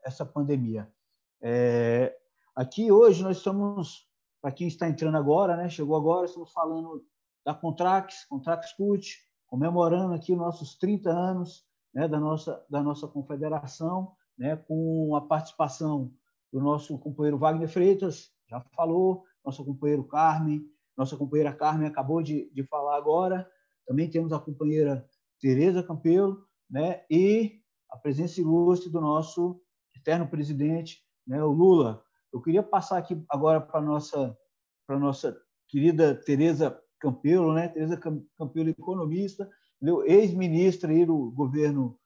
essa pandemia. Aqui hoje nós estamos, para quem está entrando agora, né, chegou agora, estamos falando da Contrax CUT, comemorando aqui os nossos 30 anos, né, da nossa confederação, né, com a participação do nosso companheiro Wagner Freitas, já falou, nossa companheira Carmen acabou de falar agora, também temos a companheira Tereza Campelo, né, e a presença ilustre do nosso eterno presidente, né, o Lula. Eu queria passar aqui agora para a nossa querida Tereza Campelo, né, Tereza Campelo, economista, ex-ministra aí do governo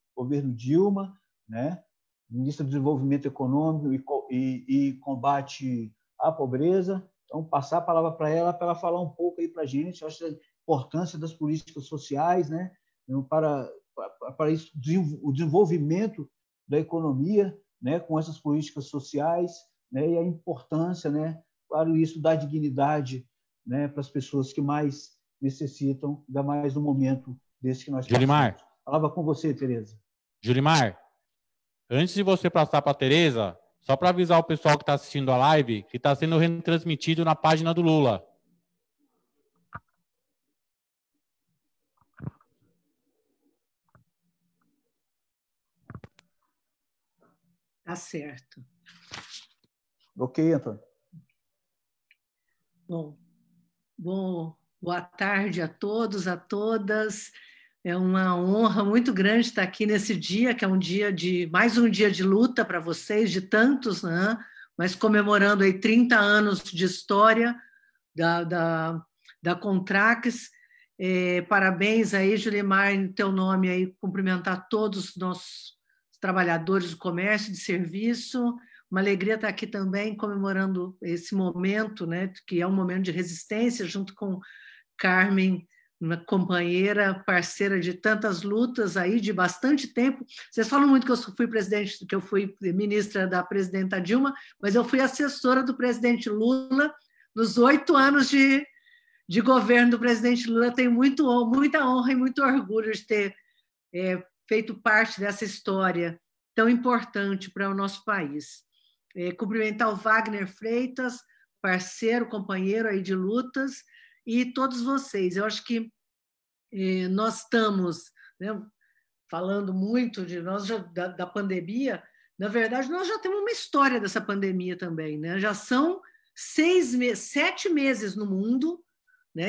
Dilma, né, ministra do Desenvolvimento Econômico e Combate à Pobreza. Então, passar a palavra para ela falar um pouco aí para a gente, eu acho a importância das políticas sociais, né, para isso, o desenvolvimento da economia, né, com essas políticas sociais, né, e a importância, né, claro, isso dá dignidade, né, para as pessoas que mais necessitam, ainda mais no momento desse que nós passamos. Julimar. Palavra com você, Tereza. Julimar, antes de você passar para a Tereza, só para avisar o pessoal que está assistindo a live, que está sendo retransmitido na página do Lula. Tá certo. Ok, Antônio. Bom, boa tarde a todos, a todas. É uma honra muito grande estar aqui nesse dia, que é mais um dia de luta para vocês, de tantos, né? Mas comemorando aí 30 anos de história da Contrax. Parabéns aí, Julimar, em teu nome aí, cumprimentar todos os nossos trabalhadores do comércio e de serviço. Uma alegria estar aqui também comemorando esse momento, né, que é um momento de resistência, junto com Carmen, uma companheira, parceira de tantas lutas aí, de bastante tempo. Vocês falam muito que eu fui ministra da presidenta Dilma, mas eu fui assessora do presidente Lula nos 8 anos de governo do presidente Lula. Tenho muita honra e muito orgulho de ter feito parte dessa história tão importante para o nosso país. Cumprimentar o Wagner Freitas, parceiro, companheiro aí de lutas, e todos vocês. Eu acho que nós estamos, né, falando muito da pandemia. Na verdade, nós já temos uma história dessa pandemia também, né? Já são 7 meses no mundo, né?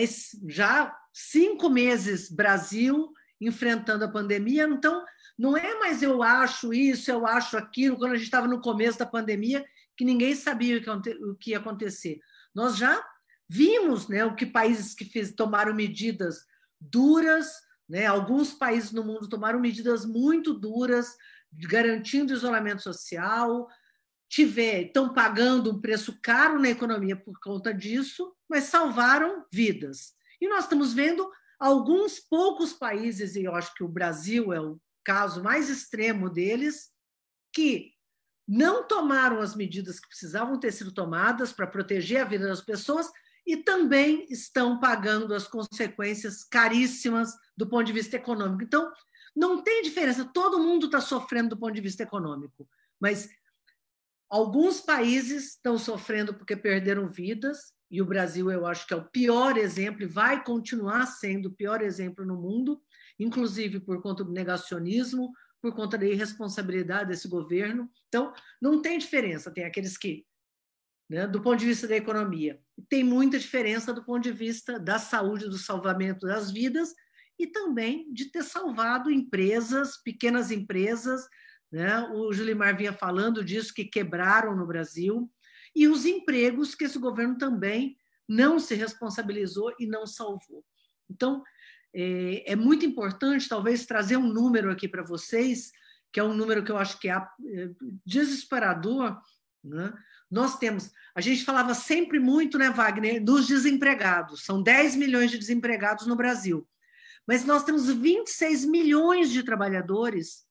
Já 5 meses Brasil enfrentando a pandemia. Então, não é mais eu acho isso, eu acho aquilo, quando a gente estava no começo da pandemia, que ninguém sabia o que ia acontecer. Nós já vimos, né, o que países que tomaram medidas duras, né, alguns países no mundo tomaram medidas muito duras, garantindo isolamento social, estão pagando um preço caro na economia por conta disso, mas salvaram vidas. E nós estamos vendo alguns poucos países, e eu acho que o Brasil é o caso mais extremo deles, que não tomaram as medidas que precisavam ter sido tomadas para proteger a vida das pessoas e também estão pagando as consequências caríssimas do ponto de vista econômico. Então, não tem diferença, todo mundo está sofrendo do ponto de vista econômico, mas alguns países estão sofrendo porque perderam vidas, e o Brasil, eu acho que é o pior exemplo, e vai continuar sendo o pior exemplo no mundo, inclusive por conta do negacionismo, por conta da irresponsabilidade desse governo. Então, não tem diferença. Tem aqueles que, né, do ponto de vista da economia, tem muita diferença do ponto de vista da saúde, do salvamento das vidas, e também de ter salvado empresas, pequenas empresas, né? O Julimar vinha falando disso, que quebraram no Brasil, e os empregos que esse governo também não se responsabilizou e não salvou. Então, é muito importante, talvez, trazer um número aqui para vocês, que é um número que eu acho que é desesperador, né? Nós temos, a gente falava sempre muito, né, Wagner, dos desempregados, são 10 milhões de desempregados no Brasil, mas nós temos 26 milhões de trabalhadores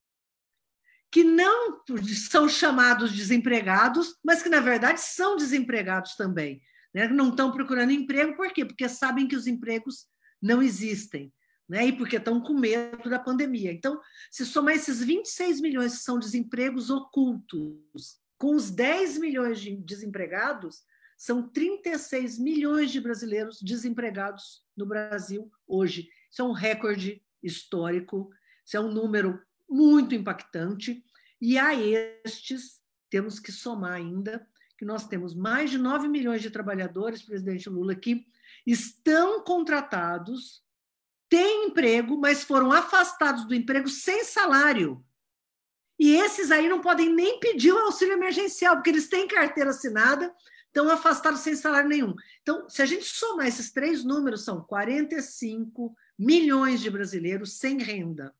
que não são chamados desempregados, mas que, na verdade, são desempregados também, né? Não estão procurando emprego, por quê? Porque sabem que os empregos não existem, né? E porque estão com medo da pandemia. Então, se somar esses 26 milhões que são desempregos ocultos, com os 10 milhões de desempregados, são 36 milhões de brasileiros desempregados no Brasil hoje. Isso é um recorde histórico, isso é um número muito impactante, e a estes temos que somar ainda que nós temos mais de 9 milhões de trabalhadores, presidente Lula, que estão contratados, têm emprego, mas foram afastados do emprego sem salário. E esses aí não podem nem pedir o auxílio emergencial, porque eles têm carteira assinada, estão afastados sem salário nenhum. Então, se a gente somar esses três números, são 45 milhões de brasileiros sem renda.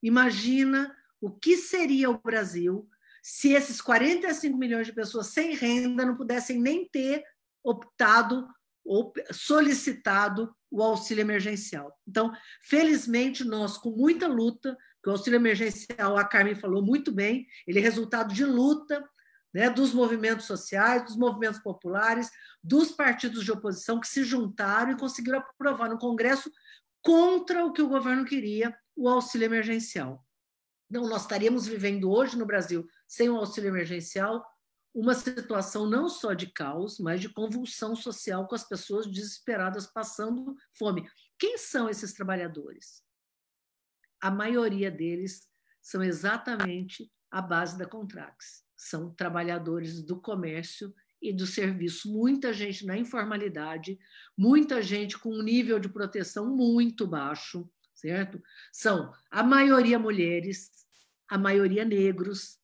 Imagina o que seria o Brasil se esses 45 milhões de pessoas sem renda não pudessem nem ter optado ou solicitado o auxílio emergencial. Então, felizmente, nós, com muita luta, que o auxílio emergencial, a Carmen falou muito bem, ele é resultado de luta, né, dos movimentos sociais, dos movimentos populares, dos partidos de oposição que se juntaram e conseguiram aprovar no Congresso contra o que o governo queria, o auxílio emergencial. Então, nós estaríamos vivendo hoje no Brasil, sem o auxílio emergencial, uma situação não só de caos, mas de convulsão social, com as pessoas desesperadas passando fome. Quem são esses trabalhadores? A maioria deles são exatamente a base da Contrax. São trabalhadores do comércio e do serviço. Muita gente na informalidade, muita gente com um nível de proteção muito baixo, certo? São a maioria mulheres, a maioria negros,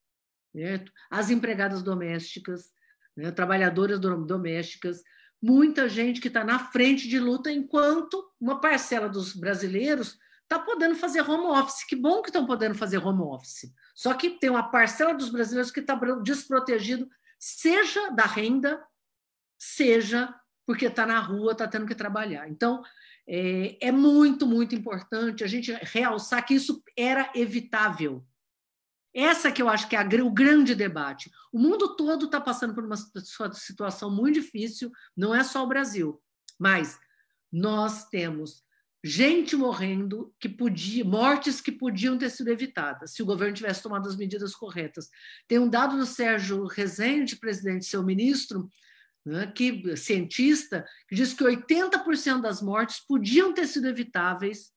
certo? As empregadas domésticas, né? Trabalhadoras domésticas, muita gente que está na frente de luta, enquanto uma parcela dos brasileiros está podendo fazer home office. Que bom que estão podendo fazer home office. Só que tem uma parcela dos brasileiros que está desprotegido, seja da renda, seja porque está na rua, está tendo que trabalhar. Então, é muito, muito importante a gente realçar que isso era evitável. Essa que eu acho que é o grande debate. O mundo todo está passando por uma situação muito difícil, não é só o Brasil, mas nós temos gente morrendo, mortes que podiam ter sido evitadas se o governo tivesse tomado as medidas corretas. Tem um dado do Sérgio Rezende, presidente, seu ministro, né, cientista, que diz que 80% das mortes podiam ter sido evitadas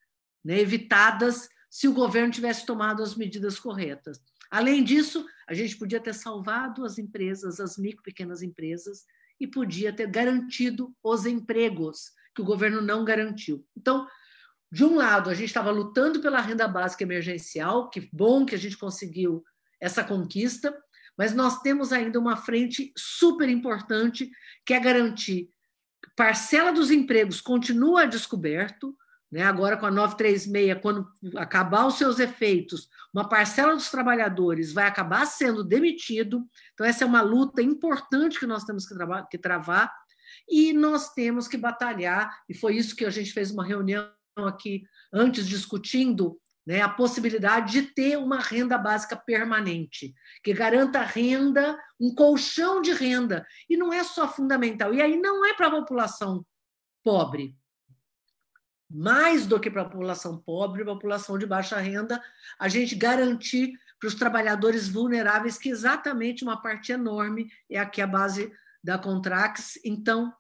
se o governo tivesse tomado as medidas corretas. Além disso, a gente podia ter salvado as empresas, as micro e pequenas empresas, e podia ter garantido os empregos, que o governo não garantiu. Então, de um lado, a gente estava lutando pela renda básica emergencial, que bom que a gente conseguiu essa conquista, mas nós temos ainda uma frente super importante, que é garantir que parcela dos empregos continua a descoberto, né? Agora com a 936, quando acabar os seus efeitos, uma parcela dos trabalhadores vai acabar sendo demitido. Então, essa é uma luta importante que nós temos que travar, e nós temos que batalhar, e foi isso que a gente fez uma reunião aqui antes, discutindo, né, a possibilidade de ter uma renda básica permanente, que garanta renda, um colchão de renda, e não é só fundamental, e aí não é para a população pobre, mais do que para a população pobre, para a população de baixa renda, a gente garantir para os trabalhadores vulneráveis, que exatamente uma parte enorme é aqui a base da Contrax. Então,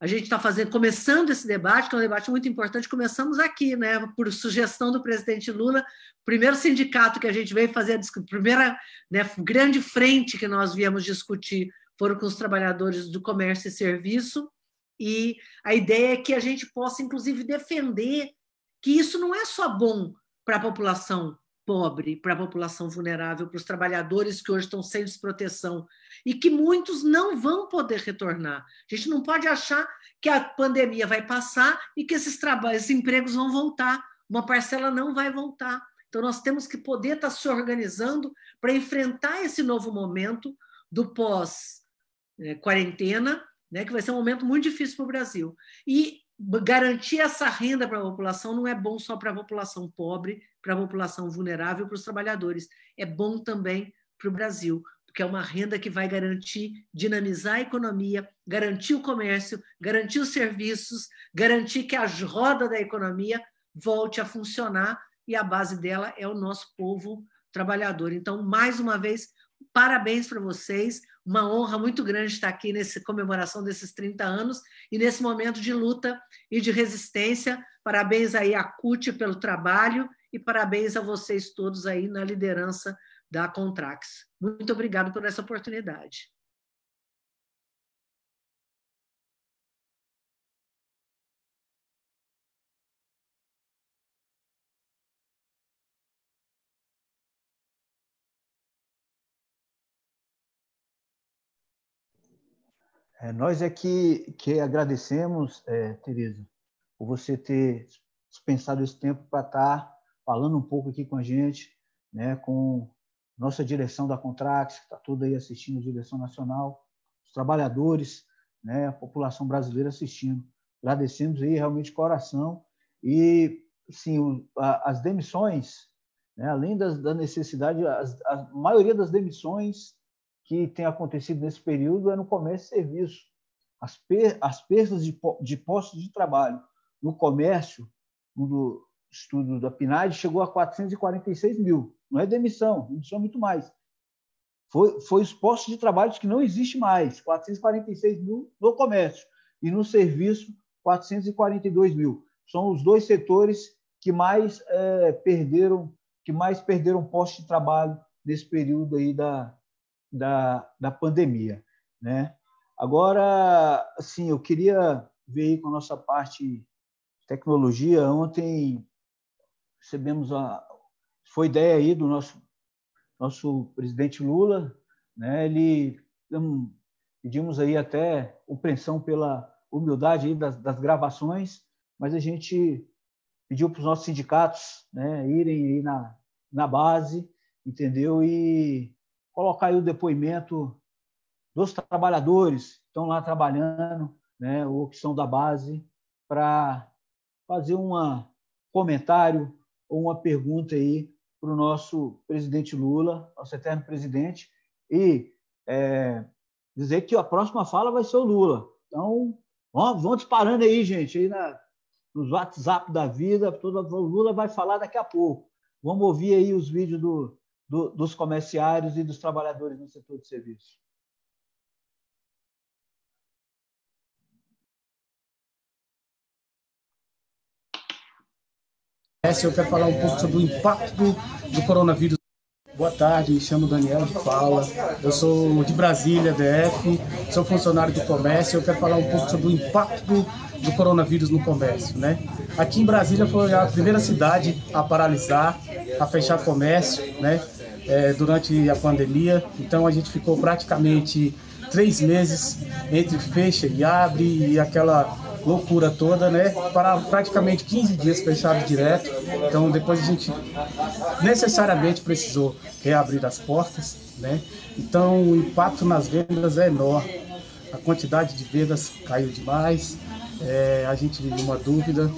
a gente está começando esse debate, que é um debate muito importante. Começamos aqui, né, por sugestão do presidente Lula, o primeiro sindicato que a gente veio fazer, a primeira, né, grande frente que nós viemos discutir foram com os trabalhadores do comércio e serviço, e a ideia é que a gente possa, inclusive, defender que isso não é só bom para a população pobre, para a população vulnerável, para os trabalhadores que hoje estão sem desproteção, e que muitos não vão poder retornar. A gente não pode achar que a pandemia vai passar e que esses empregos vão voltar. Uma parcela não vai voltar. Então, nós temos que poder estar se organizando para enfrentar esse novo momento do pós-quarentena, né, que vai ser um momento muito difícil para o Brasil. E garantir essa renda para a população não é bom só para a população pobre, para a população vulnerável, para os trabalhadores. É bom também para o Brasil, porque porque é uma renda que vai garantir, dinamizar a economia, garantir o comércio, garantir os serviços, garantir que a roda da economia volte a funcionar, e a base dela é o nosso povo trabalhador. Então, mais uma vez, parabéns para vocês, uma honra muito grande estar aqui nessa comemoração desses 30 anos e nesse momento de luta e de resistência. Parabéns aí à CUT pelo trabalho e parabéns a vocês todos aí na liderança da Contrax. Muito obrigado por essa oportunidade. Nós é que agradecemos, Tereza, por você ter dispensado esse tempo para estar falando um pouco aqui com a gente, né, com nossa direção da Contrax, que está toda aí assistindo, a direção nacional, os trabalhadores, né, a população brasileira assistindo. Agradecemos aí realmente de coração. E, sim, as demissões, né, além da necessidade, a maioria das demissões que tem acontecido nesse período é no comércio e serviço. As perdas de postos de trabalho no comércio, no estudo da PNAD, chegou a 446 mil. Não é demissão é muito mais. Foi os postos de trabalho que não existem mais, 446 mil no comércio. E no serviço, 442 mil. São os dois setores que mais perderam postos de trabalho nesse período aí da pandemia, né? Agora, assim, eu queria ver aí com a nossa parte de tecnologia. Ontem recebemos foi ideia aí do nosso presidente Lula, né? Pedimos aí até compreensão pela humildade aí das gravações, mas a gente pediu para os nossos sindicatos, né, irem aí na base, entendeu? E colocar aí o depoimento dos trabalhadores que estão lá trabalhando, né, ou que são da base, para fazer um comentário ou uma pergunta aí para o nosso presidente Lula, nosso eterno presidente, e dizer que a próxima fala vai ser o Lula. Então, vão disparando aí, gente, aí nos WhatsApp da vida, o Lula vai falar daqui a pouco. Vamos ouvir aí os vídeos dos comerciários e dos trabalhadores no setor de serviço. Eu quero falar um pouco sobre o impacto do coronavírus. Boa tarde, me chamo Daniel de Paula, eu sou de Brasília, DF, sou funcionário do comércio. Eu quero falar um pouco sobre o impacto do coronavírus no comércio, né? Aqui em Brasília foi a primeira cidade a paralisar, a fechar comércio, né? Durante a pandemia. Então a gente ficou praticamente 3 meses entre fecha e abre e aquela loucura toda, né? Para praticamente 15 dias fechado direto. Então depois a gente necessariamente precisou reabrir as portas, né? Então o impacto nas vendas é enorme. A quantidade de vendas caiu demais. A gente vive uma dúvida,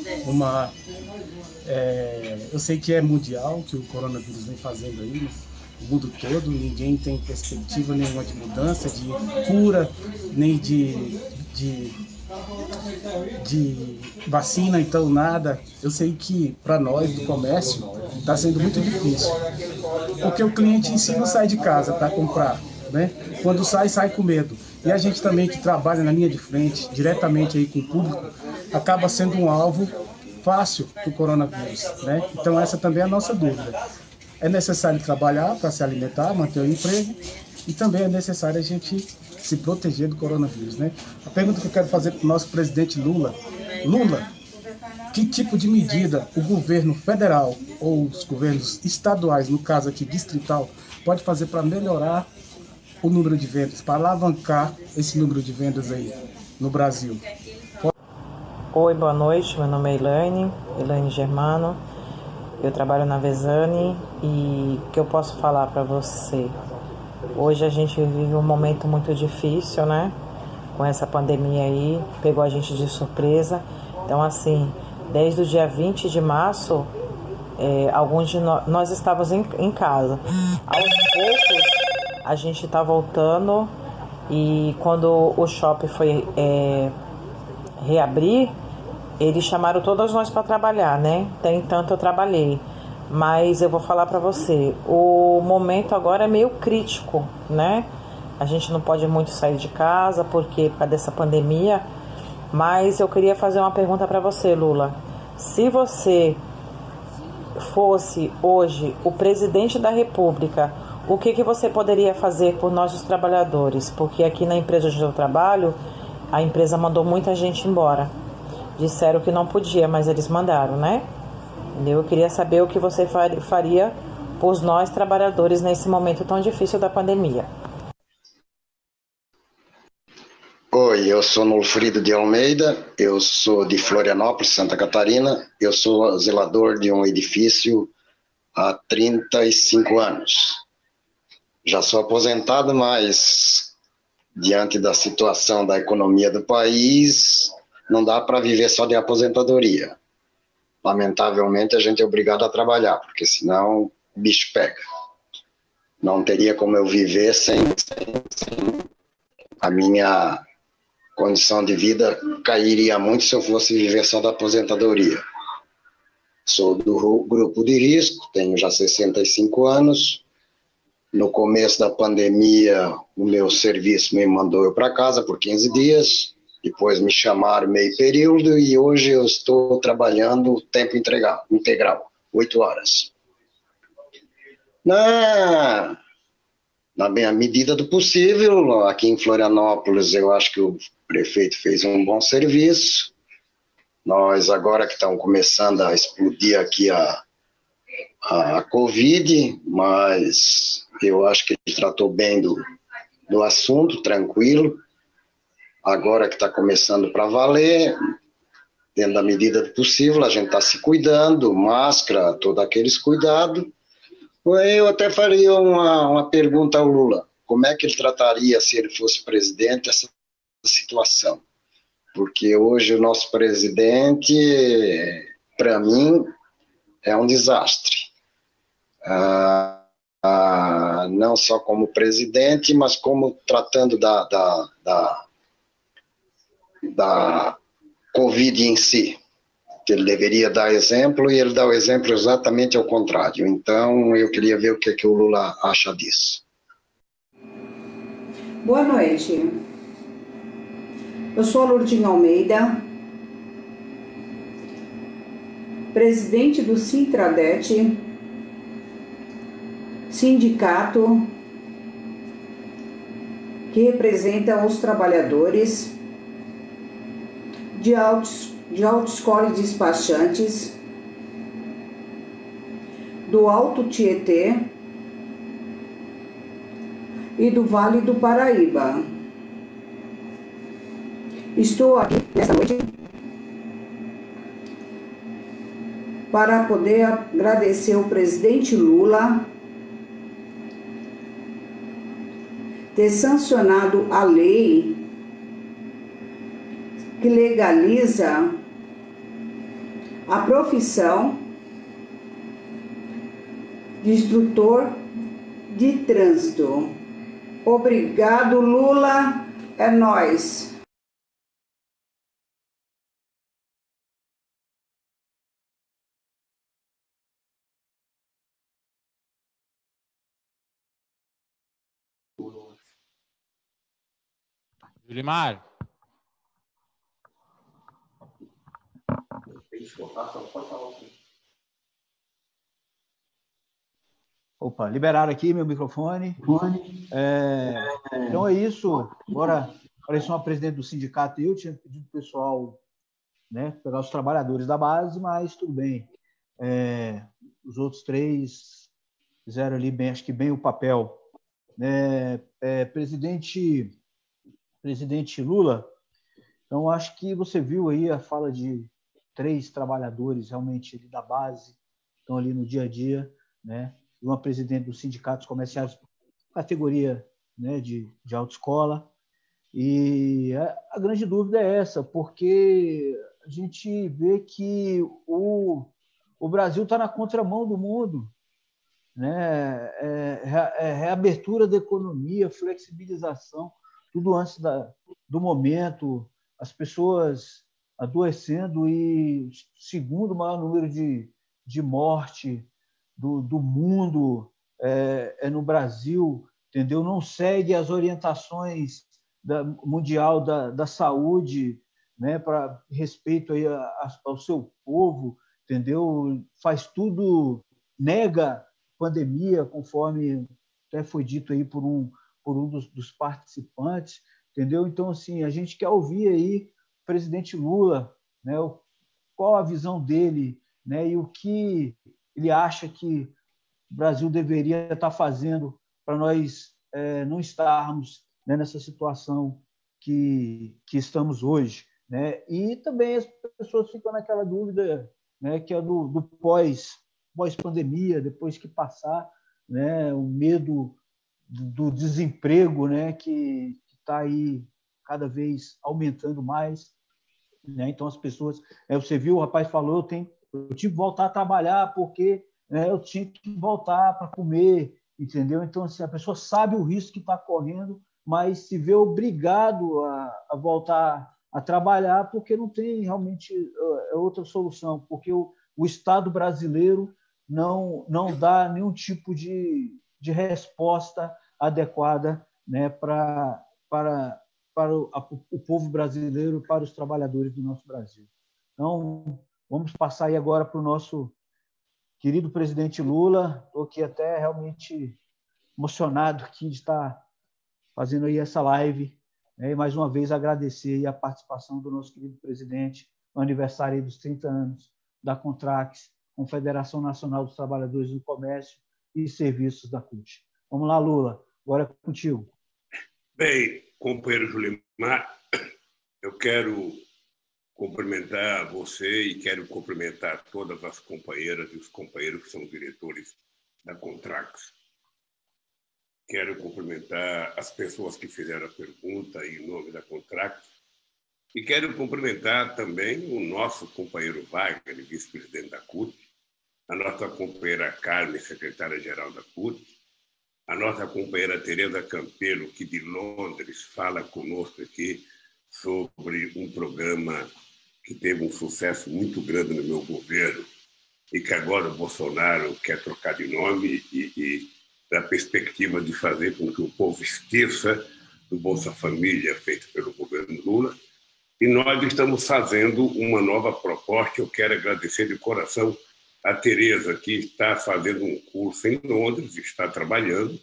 eu sei que é mundial, que o coronavírus vem fazendo aí, né? O mundo todo, ninguém tem perspectiva nenhuma de mudança, de cura, nem de vacina, então nada. Eu sei que para nós do comércio está sendo muito difícil, porque o cliente em si não sai de casa para comprar, né? Quando sai com medo. E a gente também que trabalha na linha de frente, diretamente aí com o público, acaba sendo um alvo fácil do coronavírus, né? Então essa também é a nossa dúvida. É necessário trabalhar para se alimentar, manter o emprego, e também é necessário a gente se proteger do coronavírus, né? A pergunta que eu quero fazer para o nosso presidente Lula, que tipo de medida o governo federal ou os governos estaduais, no caso aqui distrital, pode fazer para melhorar o número de vendas, para alavancar esse número de vendas aí no Brasil? Oi, boa noite, meu nome é Elaine Germano, eu trabalho na Vesani e o que eu posso falar para você? Hoje a gente vive um momento muito difícil, né? Com essa pandemia aí, pegou a gente de surpresa. Então, assim, desde o dia 20 de março, alguns de nós estávamos em casa. Aos poucos, a gente está voltando e quando o shopping foi reabrir, eles chamaram todas nós para trabalhar, né? Até então eu trabalhei, mas eu vou falar para você, o momento agora é meio crítico, né? A gente não pode muito sair de casa por causa dessa pandemia, mas eu queria fazer uma pergunta para você, Lula. Se você fosse hoje o presidente da República, o que você poderia fazer por nós os trabalhadores? Porque aqui na empresa onde eu trabalho, a empresa mandou muita gente embora. Disseram que não podia, mas eles mandaram, né? Eu queria saber o que você faria por nós trabalhadores nesse momento tão difícil da pandemia. Oi, eu sou Nolfrido de Almeida, eu sou de Florianópolis, Santa Catarina, eu sou zelador de um edifício há 35 anos. Já sou aposentado, mas diante da situação da economia do país, não dá para viver só de aposentadoria. Lamentavelmente, a gente é obrigado a trabalhar, porque senão o bicho pega. Não teria como eu viver sem a minha condição de vida cairia muito se eu fosse viver só da aposentadoria. Sou do grupo de risco, tenho já 65 anos. No começo da pandemia, o meu serviço me mandou eu para casa por 15 dias. Depois me chamaram meio período e hoje eu estou trabalhando tempo integral, 8 horas. Na minha medida do possível, aqui em Florianópolis, eu acho que o prefeito fez um bom serviço. Nós agora que estamos começando a explodir aqui a Covid, mas eu acho que ele tratou bem do assunto, tranquilo. Agora que está começando para valer, dentro da medida do possível, a gente está se cuidando, máscara, todos aqueles cuidados. Eu até faria uma pergunta ao Lula. Como é que ele trataria, se ele fosse presidente, essa situação? Porque hoje o nosso presidente, para mim, é um desastre. Não só como presidente, mas como tratando da Covid em si. Que ele deveria dar exemplo e ele dá o exemplo exatamente ao contrário. Então, eu queria ver o que o Lula acha disso. Boa noite. Eu sou a Lourdinha Almeida, presidente do Sintradete, sindicato que representa os trabalhadores de autoescola e despachantes, do Alto Tietê e do Vale do Paraíba. Estou aqui nesta noite para poder agradecer ao presidente Lula ter sancionado a lei que legaliza a profissão de instrutor de trânsito. Obrigado, Lula, é nóis. Julimar. Opa, liberaram aqui meu microfone. Então é isso. Agora, apareceu uma presidente do sindicato e eu tinha pedido para o pessoal, né, pegar os trabalhadores da base, mas tudo bem. Os outros três fizeram ali bem, acho que bem o papel. Presidente Lula, então acho que você viu aí a fala de 3 trabalhadores realmente ali da base, estão ali no dia a dia, né? E uma presidente dos sindicatos comerciais, categoria, né, de autoescola. E a grande dúvida é essa, porque a gente vê que o Brasil está na contramão do mundo, né? Reabertura da economia, flexibilização, tudo antes do momento, as pessoas adoecendo e segundo maior número de morte do mundo no Brasil, entendeu? Não segue as orientações mundial da saúde, né, para respeito aí ao seu povo, entendeu? Faz tudo, nega pandemia, conforme até foi dito aí por um dos participantes, entendeu? Então, assim, a gente quer ouvir aí o presidente Lula, né, qual a visão dele, né, e o que ele acha que o Brasil deveria estar fazendo para nós não estarmos, né, nessa situação que estamos hoje, né? E também as pessoas ficam naquela dúvida, né, que é do pós-pandemia, depois que passar, né, o medo do desemprego, né, que está aí cada vez aumentando mais, né? Então as pessoas, você viu, o rapaz falou, eu tive que voltar a trabalhar porque, né, eu tinha que voltar para comer, entendeu? Então assim, a pessoa sabe o risco que está correndo, mas se vê obrigado a voltar a trabalhar porque não tem realmente outra solução, porque o Estado brasileiro não dá nenhum tipo de resposta adequada, né, para o povo brasileiro, para os trabalhadores do nosso Brasil. Então, vamos passar aí agora para o nosso querido presidente Lula. Estou aqui até realmente emocionado aqui de estar fazendo aí essa live, né, e mais uma vez agradecer aí a participação do nosso querido presidente no aniversário aí dos 30 anos da Contrax, Confederação Nacional dos Trabalhadores do Comércio e Serviços da CUT. Vamos lá, Lula, agora é contigo. Bem, companheiro Julimar, eu quero cumprimentar você e quero cumprimentar todas as companheiras e os companheiros que são diretores da Contrax. Quero cumprimentar as pessoas que fizeram a pergunta em nome da Contrax e quero cumprimentar também o nosso companheiro Wagner, vice-presidente da CUT, a nossa companheira Carmen, secretária-geral da CUT, a nossa companheira Tereza Campelo, que de Londres fala conosco aqui sobre um programa que teve um sucesso muito grande no meu governo e que agora o Bolsonaro quer trocar de nome e da perspectiva de fazer com que o povo esqueça do Bolsa Família feito pelo governo Lula. E nós estamos fazendo uma nova proposta. Eu quero agradecer de coração a Tereza, que está fazendo um curso em Londres, está trabalhando,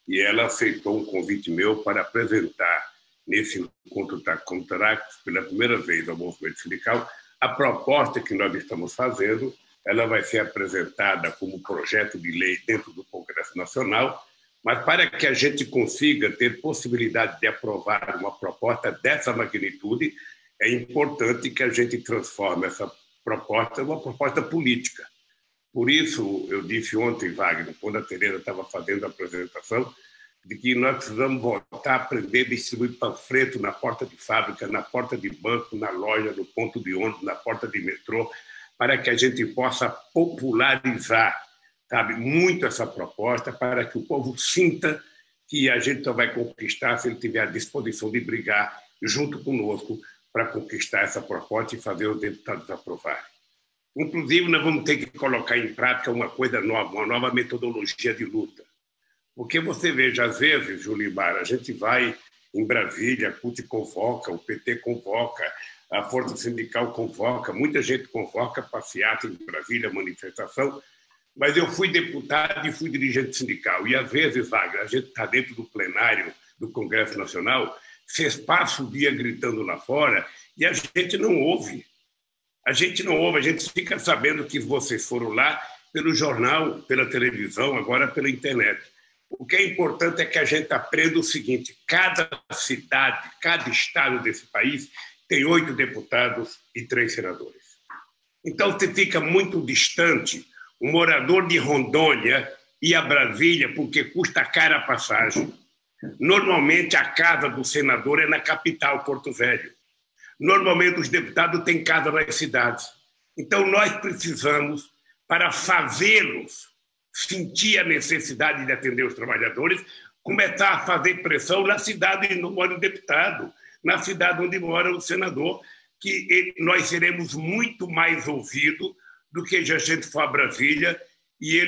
e ela aceitou um convite meu para apresentar nesse encontro da Contrax, pela primeira vez ao movimento sindical, a proposta que nós estamos fazendo. Ela vai ser apresentada como projeto de lei dentro do Congresso Nacional, mas para que a gente consiga ter possibilidade de aprovar uma proposta dessa magnitude, é importante que a gente transforme essa proposta em uma proposta política. Por isso, eu disse ontem, Wagner, quando a Tereza estava fazendo a apresentação, de que nós precisamos voltar a aprender a distribuir panfleto na porta de fábrica, na porta de banco, na loja, no ponto de ônibus, na porta de metrô, para que a gente possa popularizar, sabe, muito essa proposta, para que o povo sinta que a gente só vai conquistar se ele tiver a disposição de brigar junto conosco para conquistar essa proposta e fazer os deputados aprovarem. Inclusive, nós vamos ter que colocar em prática uma coisa nova, uma nova metodologia de luta. Porque você veja, às vezes, Julimar, a gente vai em Brasília, a CUT convoca, o PT convoca, a Força Sindical convoca, muita gente convoca passeata em Brasília, manifestação, mas eu fui deputado e fui dirigente sindical. E, às vezes, Wagner, a gente está dentro do plenário do Congresso Nacional, vocês passam o dia gritando lá fora e a gente não ouve. A gente não ouve, a gente fica sabendo que vocês foram lá pelo jornal, pela televisão, agora pela internet. O que é importante é que a gente aprenda o seguinte: cada cidade, cada estado desse país tem 8 deputados e 3 senadores. Então, você fica muito distante. Um morador de Rondônia ir a Brasília porque custa cara a passagem. Normalmente, a casa do senador é na capital, Porto Velho. Normalmente, os deputados têm casa nas cidades. Então, nós precisamos, para fazê-los sentir a necessidade de atender os trabalhadores, começar a fazer pressão na cidade onde mora o deputado, na cidade onde mora o senador, que nós seremos muito mais ouvidos do que se a gente for a Brasília e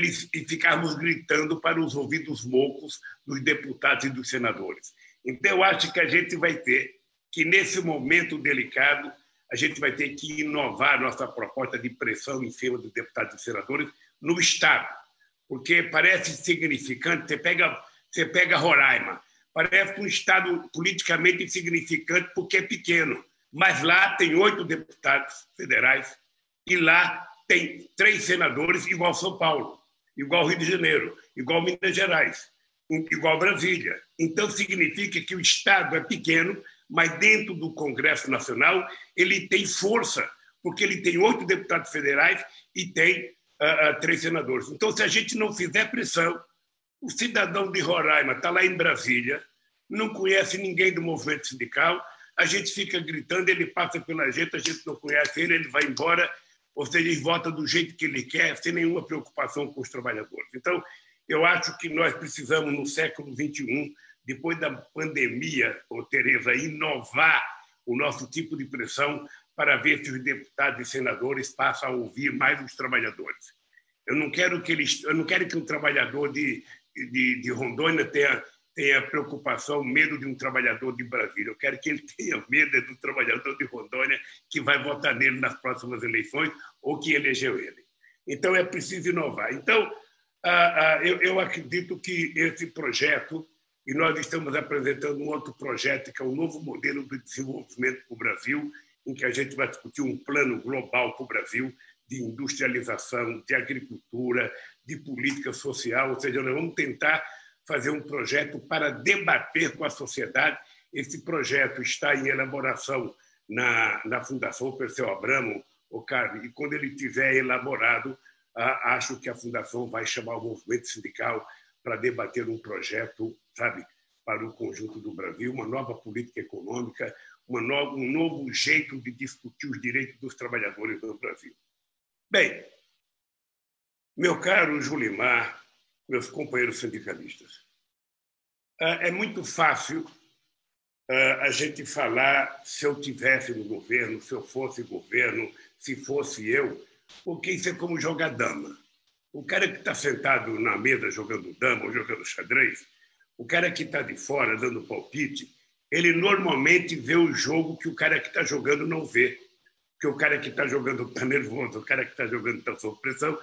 ficarmos gritando para os ouvidos moucos dos deputados e dos senadores. Então, eu acho que a gente vai ter que, nesse momento delicado, a gente vai ter que inovar a nossa proposta de pressão em cima dos deputados e senadores no Estado, porque parece insignificante. Você pega Roraima, parece um Estado politicamente insignificante porque é pequeno, mas lá tem 8 deputados federais e lá tem 3 senadores igual São Paulo, igual Rio de Janeiro, igual Minas Gerais, igual Brasília. Então, significa que o Estado é pequeno, mas dentro do Congresso Nacional ele tem força, porque ele tem 8 deputados federais e tem 3 senadores. Então, se a gente não fizer pressão, o cidadão de Roraima está lá em Brasília, não conhece ninguém do movimento sindical, a gente fica gritando, ele passa pela gente, a gente não conhece ele vai embora, ou seja, ele vota do jeito que ele quer, sem nenhuma preocupação com os trabalhadores. Então, eu acho que nós precisamos, no século XXI, depois da pandemia, Tereza, inovar o nosso tipo de pressão para ver se os deputados e senadores passam a ouvir mais os trabalhadores. Eu não quero que um trabalhador de Rondônia tenha preocupação, medo de um trabalhador de Brasília. Eu quero que ele tenha medo do trabalhador de Rondônia que vai votar nele nas próximas eleições ou que elegeu ele. Então, é preciso inovar. Então, eu acredito que esse projeto, e nós estamos apresentando um outro projeto, que é o novo modelo de desenvolvimento para o Brasil, em que a gente vai discutir um plano global para o Brasil de industrialização, de agricultura, de política social, ou seja, nós vamos tentar fazer um projeto para debater com a sociedade. Esse projeto está em elaboração na Fundação Perseu Abramo, e quando ele estiver elaborado, acho que a Fundação vai chamar o movimento sindical para debater um projeto, sabe, para o conjunto do Brasil, uma nova política econômica, um novo jeito de discutir os direitos dos trabalhadores no Brasil. Bem, meu caro Julimar, meus companheiros sindicalistas, é muito fácil a gente falar se eu tivesse no governo, se eu fosse governo, se fosse eu, porque isso é como jogar dama. O cara que está sentado na mesa jogando dama ou jogando xadrez, o cara que está de fora dando palpite, ele normalmente vê o jogo que o cara que está jogando não vê. Porque o cara que está jogando está nervoso, o cara que está jogando está sob pressão,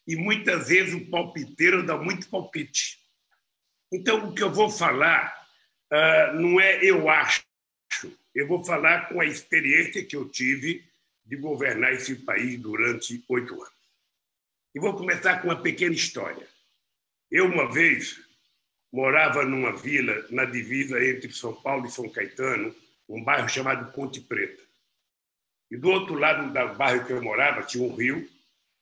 e muitas vezes o palpiteiro dá muito palpite. Então, o que eu vou falar não é eu acho, eu vou falar com a experiência que eu tive de governar esse país durante 8 anos. E vou começar com uma pequena história. Eu, uma vez, morava numa vila na divisa entre São Paulo e São Caetano, um bairro chamado Ponte Preta. E do outro lado do bairro que eu morava tinha um rio,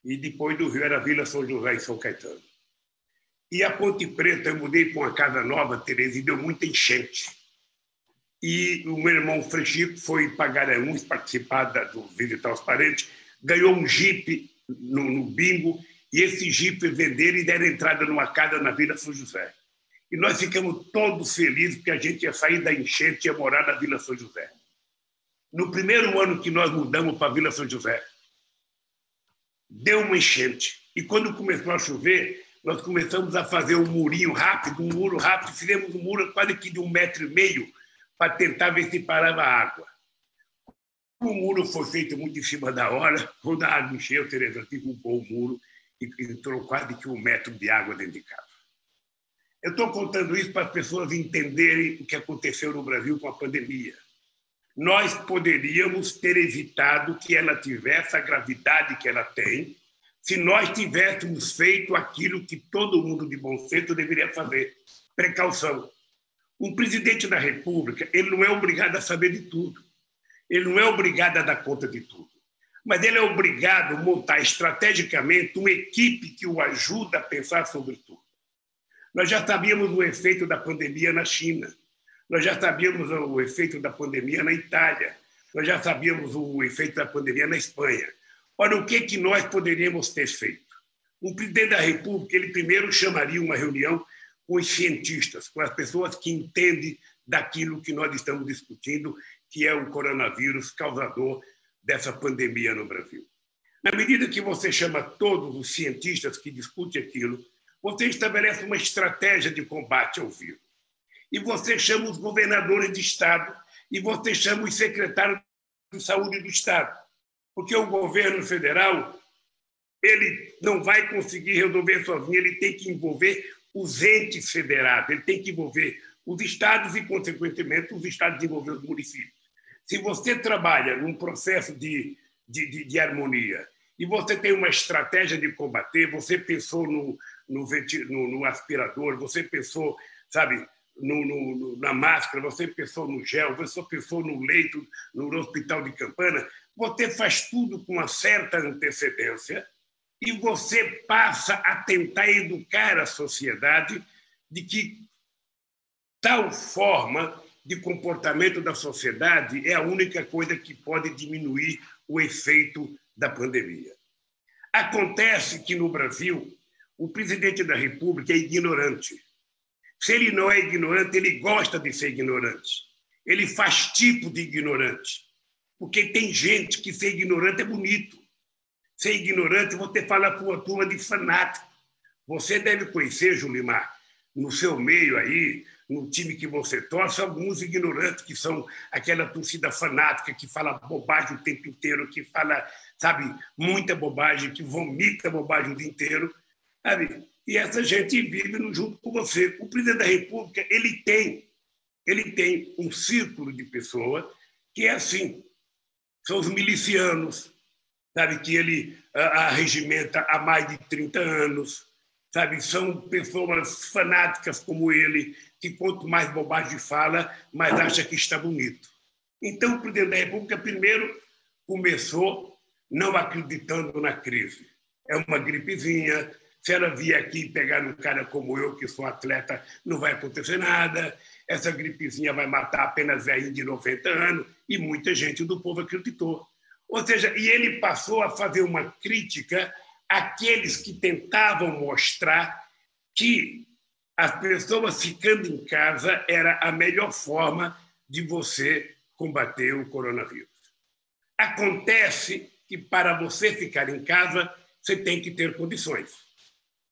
e depois do rio era a Vila São José e São Caetano. E a Ponte Preta, eu mudei para uma casa nova, Tereza, e deu muita enchente. E o meu irmão Frechico foi para Garanhuns participar visitar os parentes, ganhou um jipe no bingo, e esse jipe venderam e deram entrada numa casa na Vila São José. E nós ficamos todos felizes porque a gente ia sair da enchente e ia morar na Vila São José. No primeiro ano que nós mudamos para a Vila São José, deu uma enchente. E quando começou a chover, nós começamos a fazer um murinho rápido, um muro rápido, fizemos um muro quase que de 1,5 metros para tentar ver se parava a água. O muro foi feito muito em cima da hora. Quando a água encheu, Tereza derrubou o muro e entrou quase que 1 metro de água dentro de casa. Eu estou contando isso para as pessoas entenderem o que aconteceu no Brasil com a pandemia. Nós poderíamos ter evitado que ela tivesse a gravidade que ela tem se nós tivéssemos feito aquilo que todo mundo de bom senso deveria fazer: precaução. Um presidente da República, ele não é obrigado a saber de tudo. Ele não é obrigado a dar conta de tudo. Mas ele é obrigado a montar estrategicamente uma equipe que o ajuda a pensar sobre tudo. Nós já sabíamos o efeito da pandemia na China. Nós já sabíamos o efeito da pandemia na Itália. Nós já sabíamos o efeito da pandemia na Espanha. Ora, o que nós poderíamos ter feito? Um presidente da República, ele primeiro chamaria uma reunião com os cientistas, com as pessoas que entendem daquilo que nós estamos discutindo, que é o coronavírus causador dessa pandemia no Brasil. Na medida que você chama todos os cientistas que discutem aquilo, você estabelece uma estratégia de combate ao vírus. E você chama os governadores de Estado e você chama os secretários de saúde do Estado. Porque o governo federal, ele não vai conseguir resolver sozinho, ele tem que envolver os entes federados, ele tem que envolver os estados e, consequentemente, os estados envolver os municípios. Se você trabalha num processo de harmonia e você tem uma estratégia de combater, você pensou no aspirador, você pensou, sabe, na máscara, você pensou no gel, você pensou no leito, no hospital de Campana, você faz tudo com uma certa antecedência e você passa a tentar educar a sociedade de que tal forma de comportamento da sociedade é a única coisa que pode diminuir o efeito da pandemia. Acontece que, no Brasil, o presidente da República é ignorante. Se ele não é ignorante, ele gosta de ser ignorante. Ele faz tipo de ignorante. Porque tem gente que ser ignorante é bonito. Ser ignorante, você fala com uma turma de fanático. Você deve conhecer, Julimar, no seu meio aí, no time que você torce, alguns ignorantes que são aquela torcida fanática que fala bobagem o tempo inteiro, que fala, sabe, muita bobagem, que vomita bobagem o dia inteiro, sabe? E essa gente vive junto com você. O presidente da República, ele tem um círculo de pessoas que é assim, são os milicianos, sabe, que ele arregimenta há mais de 30 anos, sabe, são pessoas fanáticas como ele, que quanto mais bobagem fala, mais acha que está bonito. Então, o presidente da República, primeiro, começou não acreditando na crise. É uma gripezinha, se ela vier aqui pegar um cara como eu, que sou atleta, não vai acontecer nada, essa gripezinha vai matar apenas velhinho de 90 anos, e muita gente do povo acreditou. Ou seja, e ele passou a fazer uma crítica àqueles que tentavam mostrar que as pessoas ficando em casa era a melhor forma de você combater o coronavírus. Acontece que para você ficar em casa, você tem que ter condições.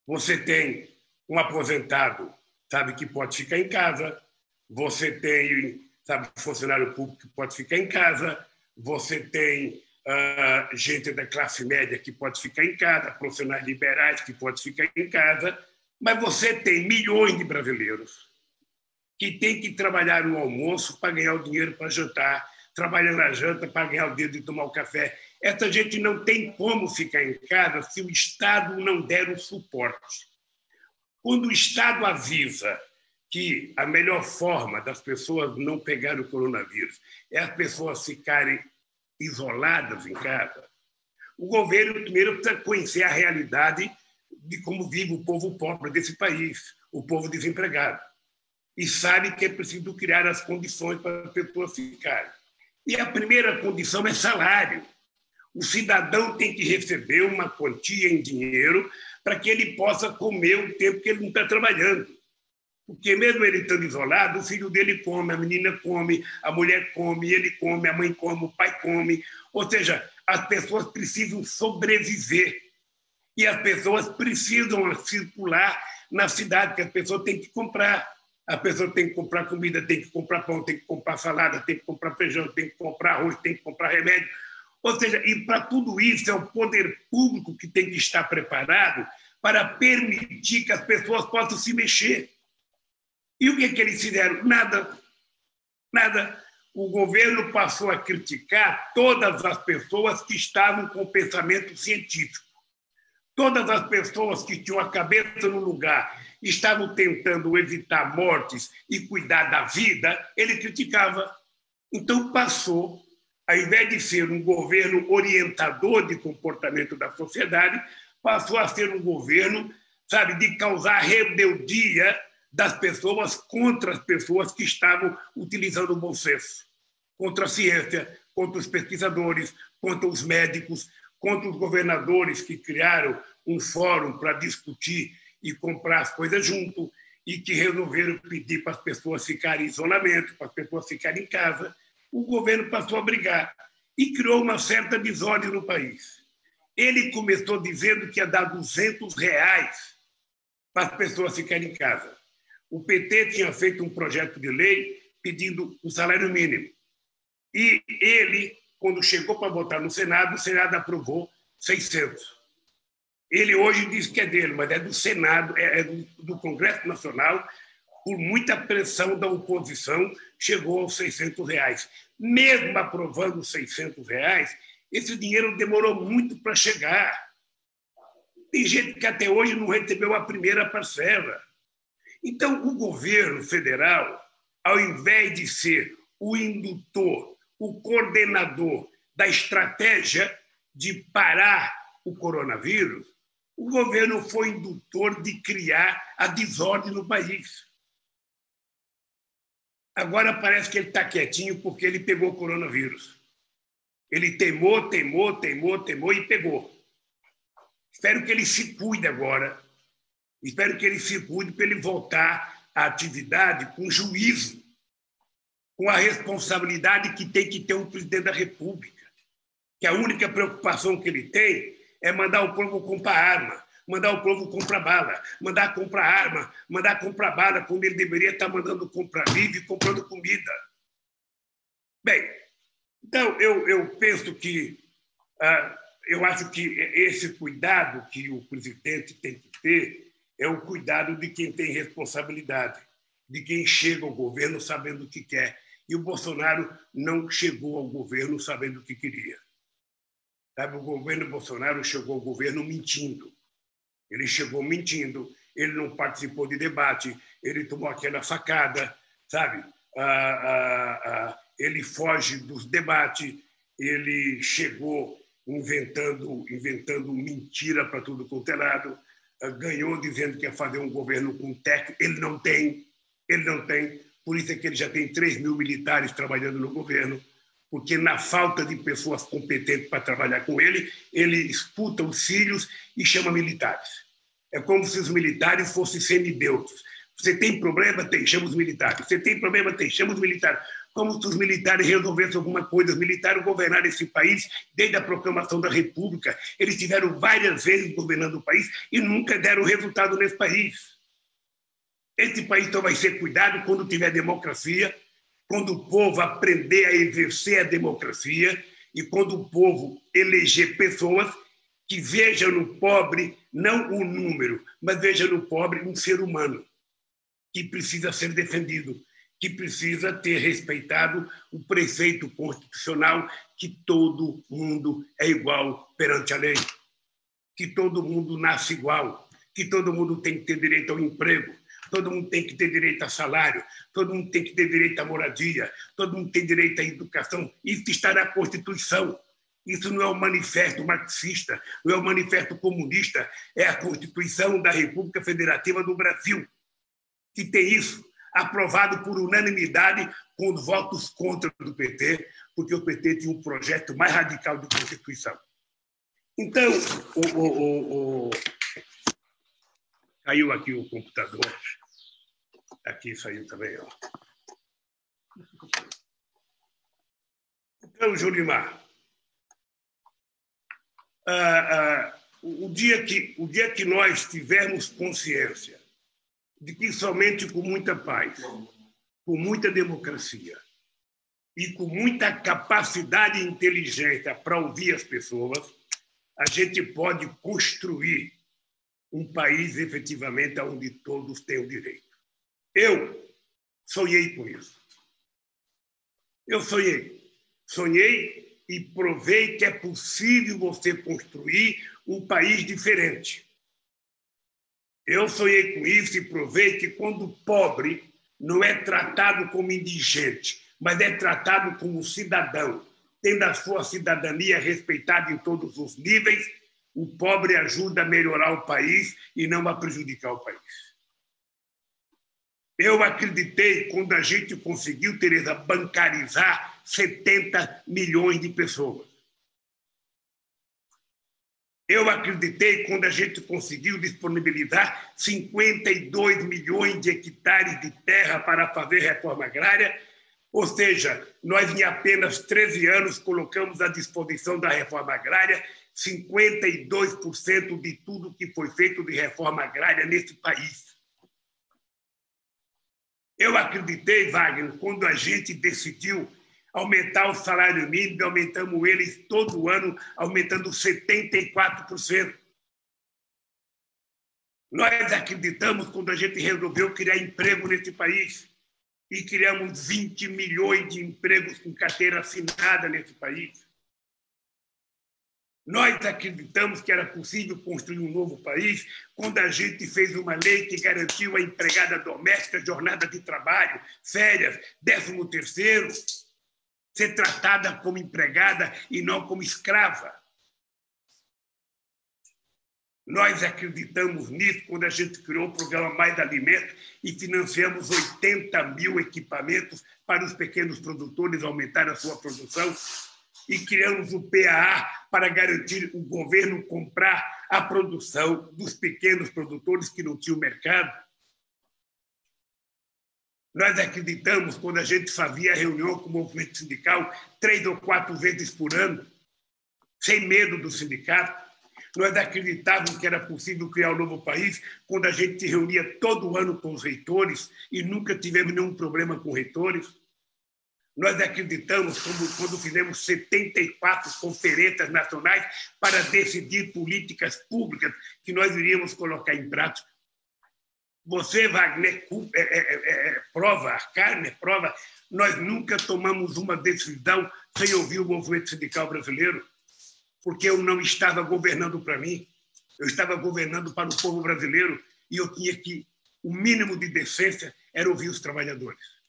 Você tem um aposentado, sabe, que pode ficar em casa. Você tem, sabe, funcionário público que pode ficar em casa. Você tem gente da classe média que pode ficar em casa, profissionais liberais que pode ficar em casa. Mas você tem milhões de brasileiros que têm que trabalhar no almoço para ganhar o dinheiro para jantar, trabalhar na janta para ganhar o dinheiro de tomar o café. Essa gente não tem como ficar em casa se o Estado não der o suporte. Quando o Estado avisa que a melhor forma das pessoas não pegarem o coronavírus é as pessoas ficarem isoladas em casa, o governo primeiro precisa conhecer a realidade de como vive o povo pobre desse país, o povo desempregado. E sabe que é preciso criar as condições para as pessoas ficarem. E a primeira condição é salário. O cidadão tem que receber uma quantia em dinheiro para que ele possa comer o tempo que ele não está trabalhando. Porque mesmo ele estando isolado, o filho dele come, a menina come, a mulher come, ele come, a mãe come, o pai come. Ou seja, as pessoas precisam sobreviver. E as pessoas precisam circular na cidade, que as pessoas têm que comprar. A pessoa tem que comprar comida, tem que comprar pão, tem que comprar salada, tem que comprar feijão, tem que comprar arroz, tem que comprar remédio. Ou seja, e para tudo isso é o poder público que tem que estar preparado para permitir que as pessoas possam se mexer. E o que eles fizeram? Nada. Nada. O governo passou a criticar todas as pessoas que estavam com pensamento científico. Todas as pessoas que tinham a cabeça no lugar e estavam tentando evitar mortes e cuidar da vida, ele criticava. Então passou, ao invés de ser um governo orientador de comportamento da sociedade, passou a ser um governo, sabe, de causar rebeldia das pessoas contra as pessoas que estavam utilizando o bom senso, contra a ciência, contra os pesquisadores, contra os médicos, contra os governadores que criaram um fórum para discutir e comprar as coisas junto, e que resolveram pedir para as pessoas ficarem em isolamento, para as pessoas ficarem em casa. O governo passou a brigar e criou uma certa desordem no país. Ele começou dizendo que ia dar R$200 para as pessoas ficarem em casa. O PT tinha feito um projeto de lei pedindo um salário mínimo. E ele, quando chegou para votar no Senado, o Senado aprovou 600. Ele hoje diz que é dele, mas é do Senado, é do Congresso Nacional, por muita pressão da oposição, chegou aos R$600. Mesmo aprovando os R$600, esse dinheiro demorou muito para chegar. Tem gente que até hoje não recebeu a primeira parcela. Então, o governo federal, ao invés de ser o indutor, o coordenador da estratégia de parar o coronavírus, o governo foi indutor de criar a desordem no país. Agora parece que ele está quietinho porque ele pegou o coronavírus. Ele teimou e pegou. Espero que ele se cuide agora. Espero que ele se cuide para ele voltar à atividade com juízo, com a responsabilidade que tem que ter um presidente da República, que a única preocupação que ele tem é mandar o povo comprar arma, mandar o povo comprar bala, mandar comprar arma, mandar comprar bala, quando ele deveria estar mandando comprar livro e comprando comida. Bem, então eu penso que, eu acho que esse cuidado que o presidente tem que ter é o cuidado de quem tem responsabilidade, de quem chega ao governo sabendo o que quer. E o Bolsonaro não chegou ao governo sabendo o que queria. Sabe, o governo Bolsonaro chegou ao governo mentindo. Ele chegou mentindo, ele não participou de debate, ele tomou aquela facada, sabe? Ele foge dos debates, ele chegou inventando mentira para tudo quanto é lado, ganhou dizendo que ia fazer um governo com técnico, ele não tem, por isso é que ele já tem 3 mil militares trabalhando no governo, porque na falta de pessoas competentes para trabalhar com ele, ele escuta os filhos e chama militares. É como se os militares fossem semideuses. Você tem problema? Tem, chama os militares. Você tem problema? Tem, chama os militares. Como se os militares resolvessem alguma coisa. Os militares governaram esse país desde a proclamação da República. Eles tiveram várias vezes governando o país e nunca deram resultado nesse país. Esse país só vai ser cuidado quando tiver democracia, quando o povo aprender a exercer a democracia e quando o povo eleger pessoas que vejam no pobre não o número, mas vejam no pobre um ser humano que precisa ser defendido, que precisa ter respeitado o preceito constitucional que todo mundo é igual perante a lei, que todo mundo nasce igual, que todo mundo tem que ter direito ao emprego, todo mundo tem que ter direito a salário, todo mundo tem que ter direito à moradia, todo mundo tem direito à educação. Isso está na Constituição. Isso não é o manifesto marxista, não é o manifesto comunista, é a Constituição da República Federativa do Brasil, que tem isso, aprovado por unanimidade com os votos contra do PT, porque o PT tinha um projeto mais radical de Constituição. Então, caiu aqui o computador. Aqui saiu também, ó. Então, Julimar, o dia que nós tivermos consciência de que somente com muita paz, com muita democracia e com muita capacidade e inteligência para ouvir as pessoas, a gente pode construir um país efetivamente onde todos têm o direito. Eu sonhei com isso. Eu sonhei e provei que é possível você construir um país diferente. Eu sonhei com isso e provei que quando o pobre não é tratado como indigente, mas é tratado como cidadão, tendo a sua cidadania respeitada em todos os níveis, o pobre ajuda a melhorar o país e não a prejudicar o país. Eu acreditei quando a gente conseguiu, Tereza, bancarizar 70 milhões de pessoas. Eu acreditei quando a gente conseguiu disponibilizar 52 milhões de hectares de terra para fazer reforma agrária, ou seja, nós em apenas 13 anos colocamos à disposição da reforma agrária 52% de tudo que foi feito de reforma agrária nesse país. Eu acreditei, Wagner, quando a gente decidiu aumentar o salário mínimo, aumentamos eles todo ano, aumentando 74%. Nós acreditamos quando a gente resolveu criar emprego nesse país e criamos 20 milhões de empregos com carteira assinada nesse país. Nós acreditamos que era possível construir um novo país quando a gente fez uma lei que garantiu a empregada doméstica jornada de trabalho, férias, 13º, ser tratada como empregada e não como escrava. Nós acreditamos nisso quando a gente criou o programa Mais Alimentos e financiamos 80 mil equipamentos para os pequenos produtores aumentar a sua produção e criamos o PAA para garantir o governo comprar a produção dos pequenos produtores que não tinham mercado. Nós acreditamos quando a gente fazia reunião com o movimento sindical 3 ou 4 vezes por ano, sem medo do sindicato. Nós acreditávamos que era possível criar um novo país quando a gente se reunia todo ano com os reitores e nunca tivemos nenhum problema com reitores. Nós acreditamos quando fizemos 74 conferências nacionais para decidir políticas públicas que nós iríamos colocar em prática. Você, Wagner, prova, a carne é prova. Nós nunca tomamos uma decisão sem ouvir o movimento sindical brasileiro, porque eu não estava governando para mim, eu estava governando para o povo brasileiro e eu tinha que, o mínimo de decência era ouvir os trabalhadores.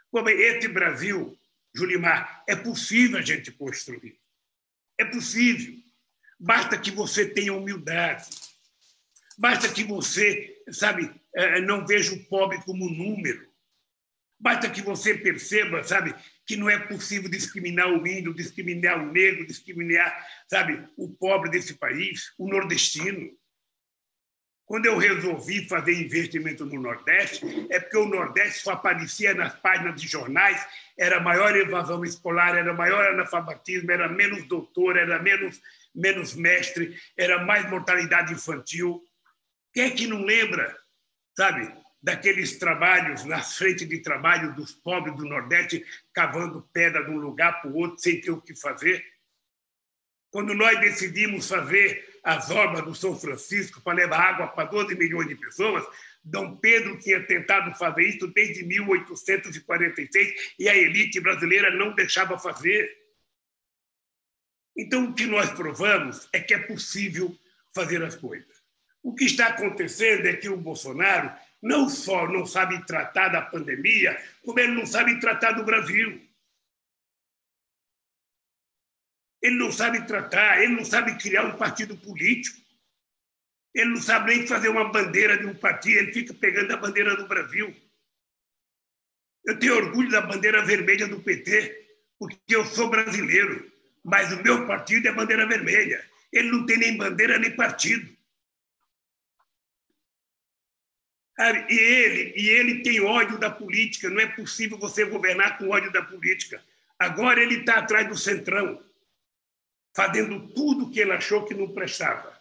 Bom, bem, esse Brasil, Julimar, é possível a gente construir. É possível. Basta que você tenha humildade. Basta que você, sabe, não veja o pobre como número. Basta que você perceba, sabe, que não é possível discriminar o índio, discriminar o negro, discriminar, sabe, o pobre desse país, o nordestino. Quando eu resolvi fazer investimento no Nordeste, é porque o Nordeste só aparecia nas páginas de jornais, era maior evasão escolar, era maior analfabetismo, era menos doutor, era menos mestre, era mais mortalidade infantil. Quem é que não lembra, sabe, daqueles trabalhos, nas frentes de trabalho dos pobres do Nordeste, cavando pedra de um lugar para o outro, sem ter o que fazer? Quando nós decidimos fazer as obras do São Francisco para levar água para 12 milhões de pessoas, Dom Pedro tinha tentado fazer isso desde 1846 e a elite brasileira não deixava fazer. Então, o que nós provamos é que é possível fazer as coisas. O que está acontecendo é que o Bolsonaro não só não sabe tratar da pandemia, como ele não sabe tratar do Brasil. Ele não sabe tratar, ele não sabe criar um partido político. Ele não sabe nem fazer uma bandeira de um partido, ele fica pegando a bandeira do Brasil. Eu tenho orgulho da bandeira vermelha do PT, porque eu sou brasileiro, mas o meu partido é bandeira vermelha. Ele não tem nem bandeira nem partido. E ele tem ódio da política. Não é possível você governar com ódio da política. Agora ele está atrás do Centrão, fazendo tudo que ele achou que não prestava.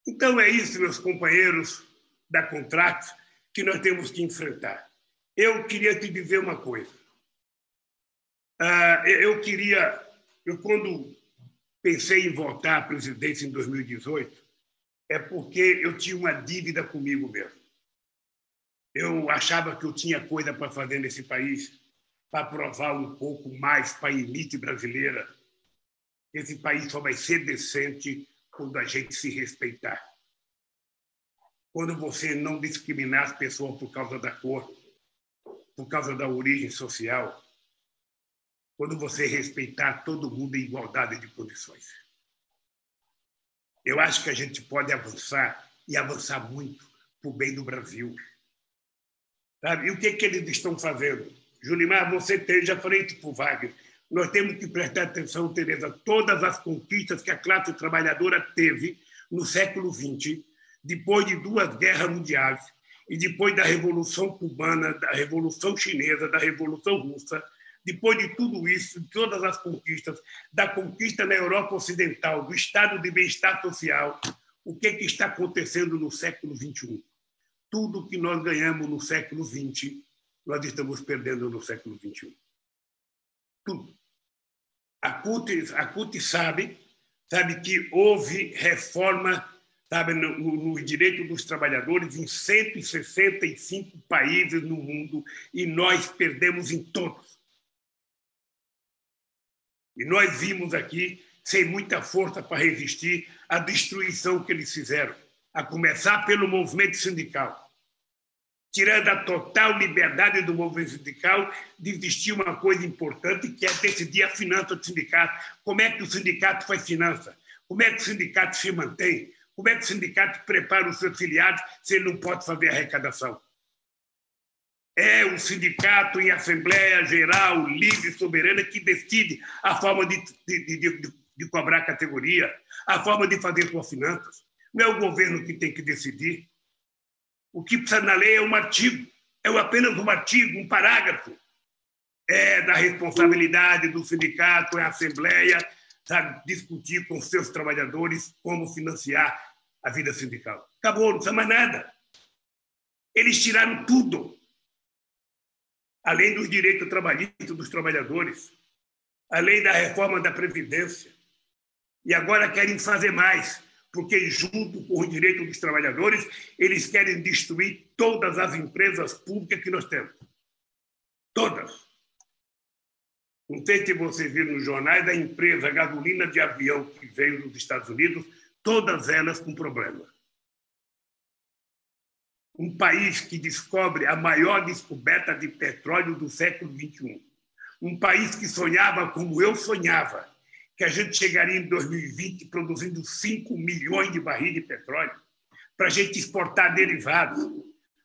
Então é isso, meus companheiros da Contrax, que nós temos que enfrentar. Eu queria te dizer uma coisa. Eu quando pensei em voltar à presidência em 2018, é porque eu tinha uma dívida comigo mesmo. Eu achava que eu tinha coisa para fazer nesse país, para provar um pouco mais para a elite brasileira. Esse país só vai ser decente quando a gente se respeitar. Quando você não discriminar as pessoas por causa da cor, por causa da origem social. Quando você respeitar todo mundo em igualdade de condições. Eu acho que a gente pode avançar, e avançar muito, para o bem do Brasil. Sabe? E o que eles estão fazendo? Julimar, você tem, já falei para o Wagner, Nós temos que prestar atenção, Tereza, todas as conquistas que a classe trabalhadora teve no século XX, depois de 2 guerras mundiais e depois da Revolução Cubana, da Revolução Chinesa, da Revolução Russa, depois de tudo isso, de todas as conquistas, da conquista na Europa Ocidental, do estado de bem-estar social, o que está acontecendo no século XXI? Tudo que nós ganhamos no século XX, nós estamos perdendo no século XXI. Tudo. A CUT sabe que houve reforma, no direito dos trabalhadores em 165 países no mundo e nós perdemos em todos. E nós vimos aqui, sem muita força para resistir à destruição que eles fizeram, a começar pelo movimento sindical. Tirando a total liberdade do movimento sindical de existir uma coisa importante, que é decidir a finança do sindicato. Como é que o sindicato faz finança? Como é que o sindicato se mantém? Como é que o sindicato prepara os seus filiados se ele não pode fazer arrecadação? É o sindicato em Assembleia Geral, livre e soberana, que decide a forma de cobrar categoria, a forma de fazer suas finanças. Não é o governo que tem que decidir. O que precisa na lei é um artigo, é apenas um artigo, um parágrafo. É da responsabilidade do sindicato, é a Assembleia, discutir com seus trabalhadores como financiar a vida sindical. Acabou, não precisa mais nada. Eles tiraram tudo, além dos direitos trabalhistas dos trabalhadores, além da reforma da Previdência. E agora querem fazer mais, porque, junto com o direito dos trabalhadores, eles querem destruir todas as empresas públicas que nós temos. Todas. Não sei se você viu nos jornais da empresa gasolina de avião que veio dos Estados Unidos, todas elas com problema. Um país que descobre a maior descoberta de petróleo do século XXI. Um país que sonhava como eu sonhava, que a gente chegaria em 2020 produzindo 5 milhões de barris de petróleo para a gente exportar derivados.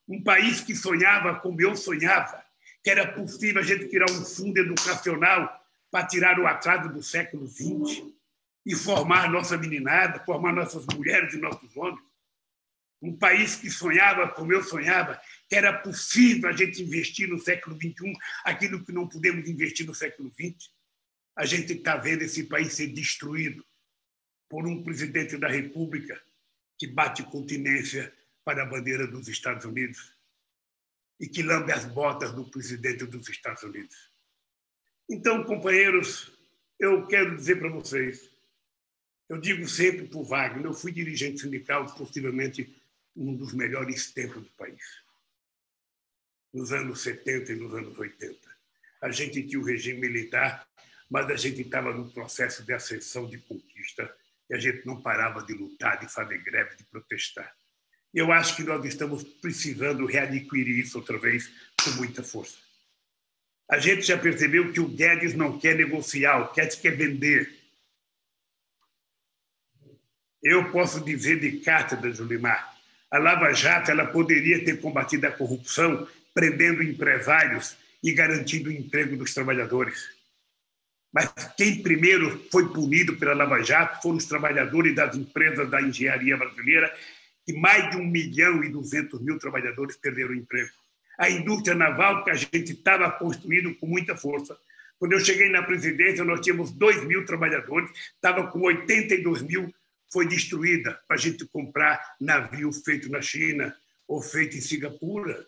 Um país que sonhava como eu sonhava, que era possível a gente criar um fundo educacional para tirar o atraso do século XX e formar nossa meninada, formar nossas mulheres e nossos homens. Um país que sonhava como eu sonhava, que era possível a gente investir no século XXI aquilo que não pudemos investir no século XX. A gente está vendo esse país ser destruído por um presidente da República que bate continência para a bandeira dos Estados Unidos e que lambe as botas do presidente dos Estados Unidos. Então, companheiros, eu quero dizer para vocês, eu digo sempre para o Wagner, eu fui dirigente sindical, possivelmente um dos melhores tempos do país, nos anos 70 e nos anos 80. A gente tinha o regime militar, mas a gente estava num processo de ascensão, de conquista, e a gente não parava de lutar, de fazer greve, de protestar. E eu acho que nós estamos precisando readquirir isso outra vez com muita força. A gente já percebeu que o Guedes não quer negociar, o Guedes quer vender. Eu posso dizer de cátedra, Julimar, a Lava Jato ela poderia ter combatido a corrupção, prendendo empresários e garantindo o emprego dos trabalhadores. Mas quem primeiro foi punido pela Lava Jato foram os trabalhadores das empresas da engenharia brasileira, que mais de 1.200.000 trabalhadores perderam o emprego. A indústria naval, que a gente estava construindo com muita força. Quando eu cheguei na presidência, nós tínhamos 2.000 trabalhadores, estava com 82.000, foi destruída para a gente comprar navio feito na China ou feito em Singapura.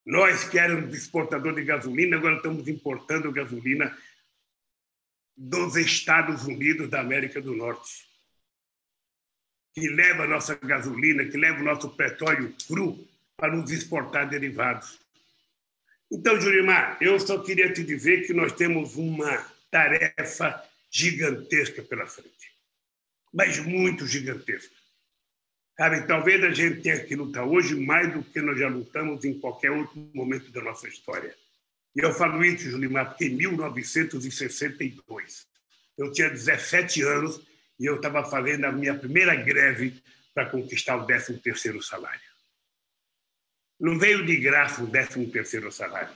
Nós que éramos exportadores de gasolina, agora estamos importando gasolina dos Estados Unidos da América do Norte, que leva a nossa gasolina, que leva o nosso petróleo cru para nos exportar derivados. Então, Julimar, eu só queria te dizer que nós temos uma tarefa gigantesca pela frente, mas muito gigantesca. Sabe, talvez a gente tenha que lutar hoje mais do que nós já lutamos em qualquer outro momento da nossa história. E eu falo isso, Julimar, porque em 1962, eu tinha 17 anos e eu estava fazendo a minha primeira greve para conquistar o 13º salário. Não veio de graça o 13º salário.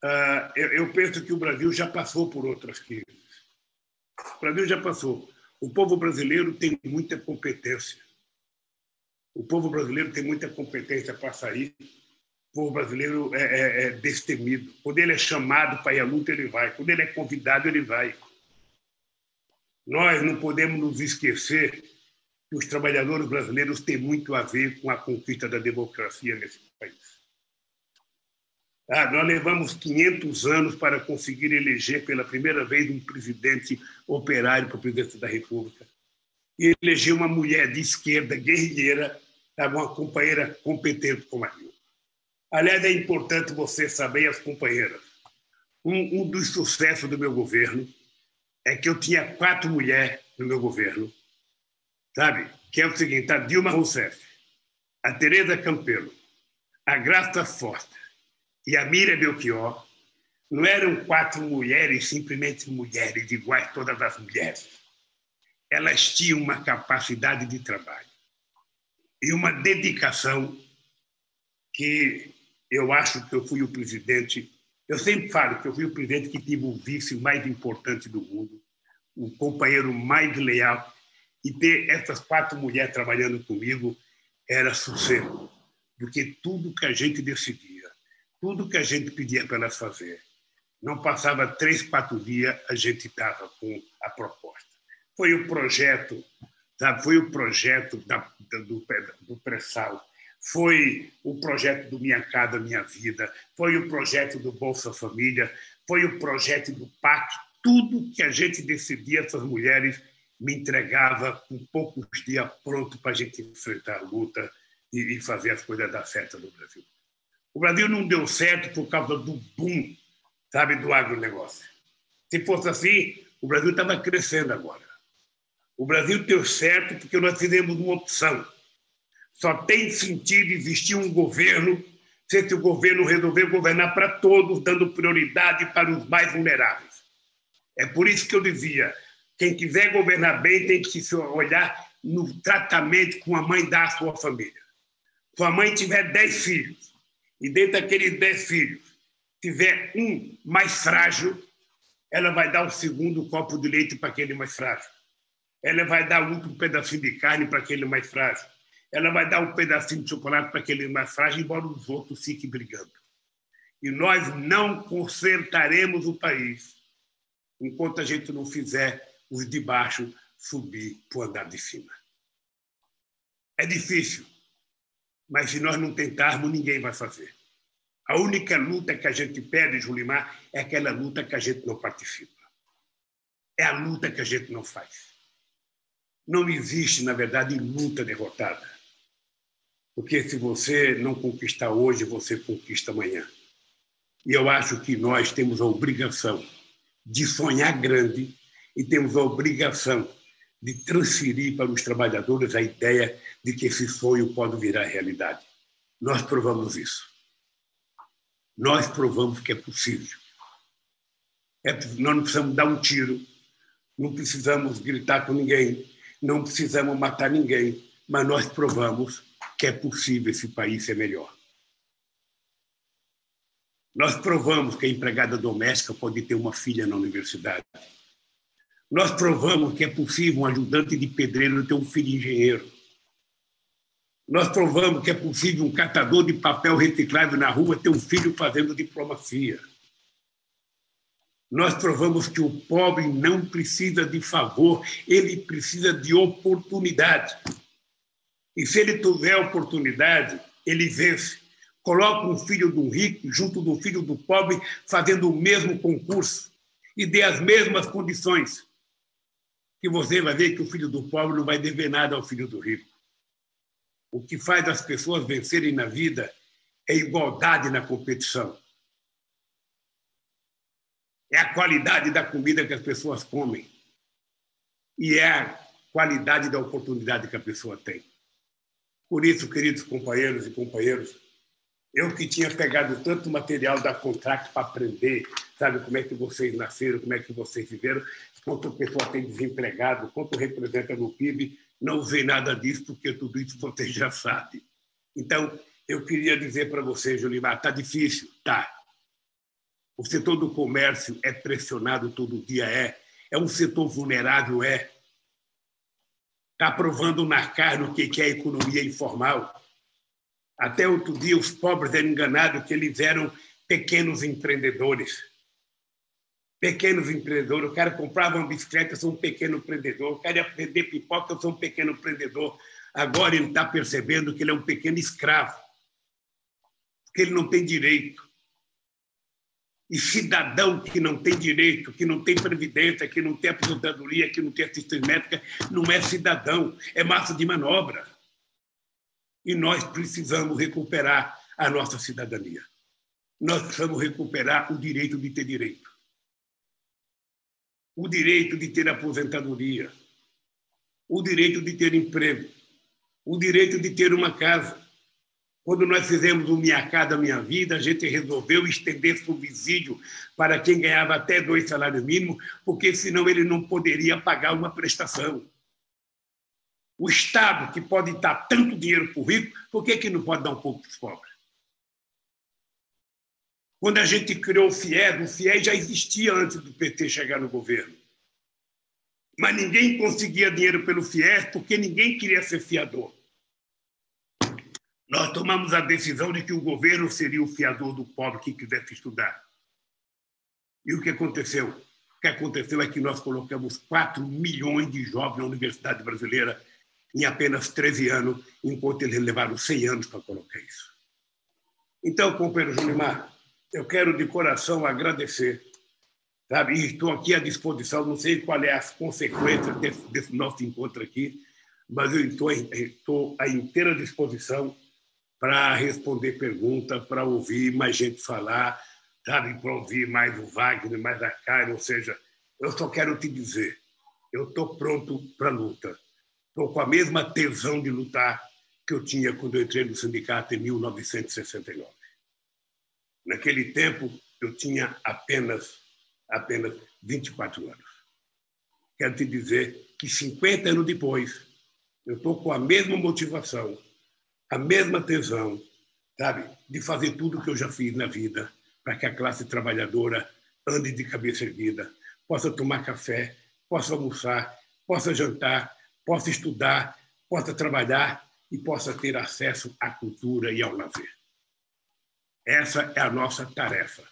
eu penso que o Brasil já passou por outras crises. O Brasil já passou. O povo brasileiro tem muita competência. O povo brasileiro tem muita competência para sair. O povo brasileiro é destemido. Quando ele é chamado para ir à luta, ele vai. Quando ele é convidado, ele vai. Nós não podemos nos esquecer que os trabalhadores brasileiros têm muito a ver com a conquista da democracia nesse país. Nós levamos 500 anos para conseguir eleger pela primeira vez um presidente operário para a presidência da República. E eleger uma mulher de esquerda, guerrilheira, uma companheira competente como a minha. Aliás, é importante você saber, as companheiras, um dos sucessos do meu governo é que eu tinha 4 mulheres no meu governo, sabe? Que é o seguinte: a Dilma Rousseff, a Tereza Campelo, a Graça Foster e a Miriam Belchior não eram 4 mulheres, simplesmente mulheres, iguais todas as mulheres. Elas tinham uma capacidade de trabalho e uma dedicação que eu acho que eu fui o presidente. Eu sempre falo que eu fui o presidente que tive o vice mais importante do mundo, o companheiro mais leal, e ter essas 4 mulheres trabalhando comigo era sucesso, porque tudo que a gente decidia, tudo que a gente pedia para elas fazer, não passava 3, 4 dias, a gente estava com a proposta. Foi o projeto, sabe? Foi o projeto do pré-sal, foi o projeto do Minha Casa Minha Vida, foi o projeto do Bolsa Família, foi o projeto do PAC. Tudo que a gente decidia, essas mulheres me entregavam com poucos dias pronto para a gente enfrentar a luta e fazer as coisas dar certo no Brasil. O Brasil não deu certo por causa do boom, sabe, do agronegócio. Se fosse assim, o Brasil estava crescendo agora. O Brasil deu certo porque nós fizemos uma opção. Só tem sentido existir um governo se esse governo resolver governar para todos, dando prioridade para os mais vulneráveis. É por isso que eu dizia, quem quiser governar bem tem que se olhar no tratamento com a mãe da sua família. Sua mãe tiver 10 filhos, e dentro daqueles 10 filhos tiver um mais frágil, ela vai dar o segundo copo de leite para aquele mais frágil. Ela vai dar o último pedacinho de carne para aquele mais frágil. Ela vai dar um pedacinho de chocolate para aquele mais frágil, embora os outros fiquem brigando. E nós não consertaremos o país enquanto a gente não fizer os de baixo subir para o andar de cima. É difícil, mas se nós não tentarmos, ninguém vai fazer. A única luta que a gente pede, Julimar, é aquela luta que a gente não participa. É a luta que a gente não faz. Não existe, na verdade, luta derrotada. Porque se você não conquistar hoje, você conquista amanhã. E eu acho que nós temos a obrigação de sonhar grande e temos a obrigação de transferir para os trabalhadores a ideia de que esse sonho pode virar realidade. Nós provamos isso. Nós provamos que é possível. Nós não precisamos dar um tiro, não precisamos gritar com ninguém, não precisamos matar ninguém, mas nós provamos que é possível esse país ser melhor. Nós provamos que a empregada doméstica pode ter uma filha na universidade. Nós provamos que é possível um ajudante de pedreiro ter um filho engenheiro. Nós provamos que é possível um catador de papel reciclável na rua ter um filho fazendo diplomacia. Nós provamos que o pobre não precisa de favor, ele precisa de oportunidade. E se ele tiver oportunidade, ele vence. Coloca um filho do rico junto do filho do pobre, fazendo o mesmo concurso e dê as mesmas condições. Que você vai ver que o filho do pobre não vai dever nada ao filho do rico. O que faz as pessoas vencerem na vida é igualdade na competição. É a qualidade da comida que as pessoas comem. E é a qualidade da oportunidade que a pessoa tem. Por isso, queridos companheiros e companheiras, eu que tinha pegado tanto material da Contract para aprender, sabe, como é que vocês nasceram, como é que vocês viveram, quanto pessoa tem desempregado, quanto representa no PIB, não usei nada disso, porque tudo isso vocês já sabem. Então, eu queria dizer para vocês, Julimar, está difícil? Tá. O setor do comércio é pressionado todo dia, é um setor vulnerável, está provando na carne o que é a economia informal. Até outro dia, os pobres eram enganados que eles eram pequenos empreendedores. Pequenos empreendedores. O cara comprava uma bicicleta, eu sou um pequeno empreendedor. O cara ia vender pipoca, eu sou um pequeno empreendedor. Agora ele está percebendo que ele é um pequeno escravo, que ele não tem direito. E cidadão que não tem direito, que não tem previdência, que não tem aposentadoria, que não tem assistência médica, não é cidadão, é massa de manobra. E nós precisamos recuperar a nossa cidadania. Nós precisamos recuperar o direito de ter direito. O direito de ter aposentadoria. O direito de ter emprego. O direito de ter uma casa. Quando nós fizemos o Minha Casa Minha Vida, a gente resolveu estender subsídio para quem ganhava até 2 salários mínimos, porque senão ele não poderia pagar uma prestação. O Estado, que pode dar tanto dinheiro para o rico, por que não pode dar um pouco para os pobres? Quando a gente criou o FIES já existia antes do PT chegar no governo. Mas ninguém conseguia dinheiro pelo FIES porque ninguém queria ser fiador. Nós tomamos a decisão de que o governo seria o fiador do pobre que quisesse estudar. E o que aconteceu? O que aconteceu é que nós colocamos 4 milhões de jovens na Universidade Brasileira em apenas 13 anos, enquanto eles levaram 100 anos para colocar isso. Então, companheiro Julimar, eu quero de coração agradecer, sabe? E estou aqui à disposição, não sei qual é as consequências desse nosso encontro aqui, mas eu estou à inteira disposição para responder perguntas, para ouvir mais gente falar, sabe? Para ouvir mais o Wagner, mais a Karen, ou seja, eu só quero te dizer, eu estou pronto para a luta. Estou com a mesma tesão de lutar que eu tinha quando eu entrei no sindicato em 1969. Naquele tempo, eu tinha apenas 24 anos. Quero te dizer que 50 anos depois, eu estou com a mesma motivação, a mesma tesão, sabe, de fazer tudo que eu já fiz na vida para que a classe trabalhadora ande de cabeça erguida, possa tomar café, possa almoçar, possa jantar, possa estudar, possa trabalhar e possa ter acesso à cultura e ao lazer. Essa é a nossa tarefa.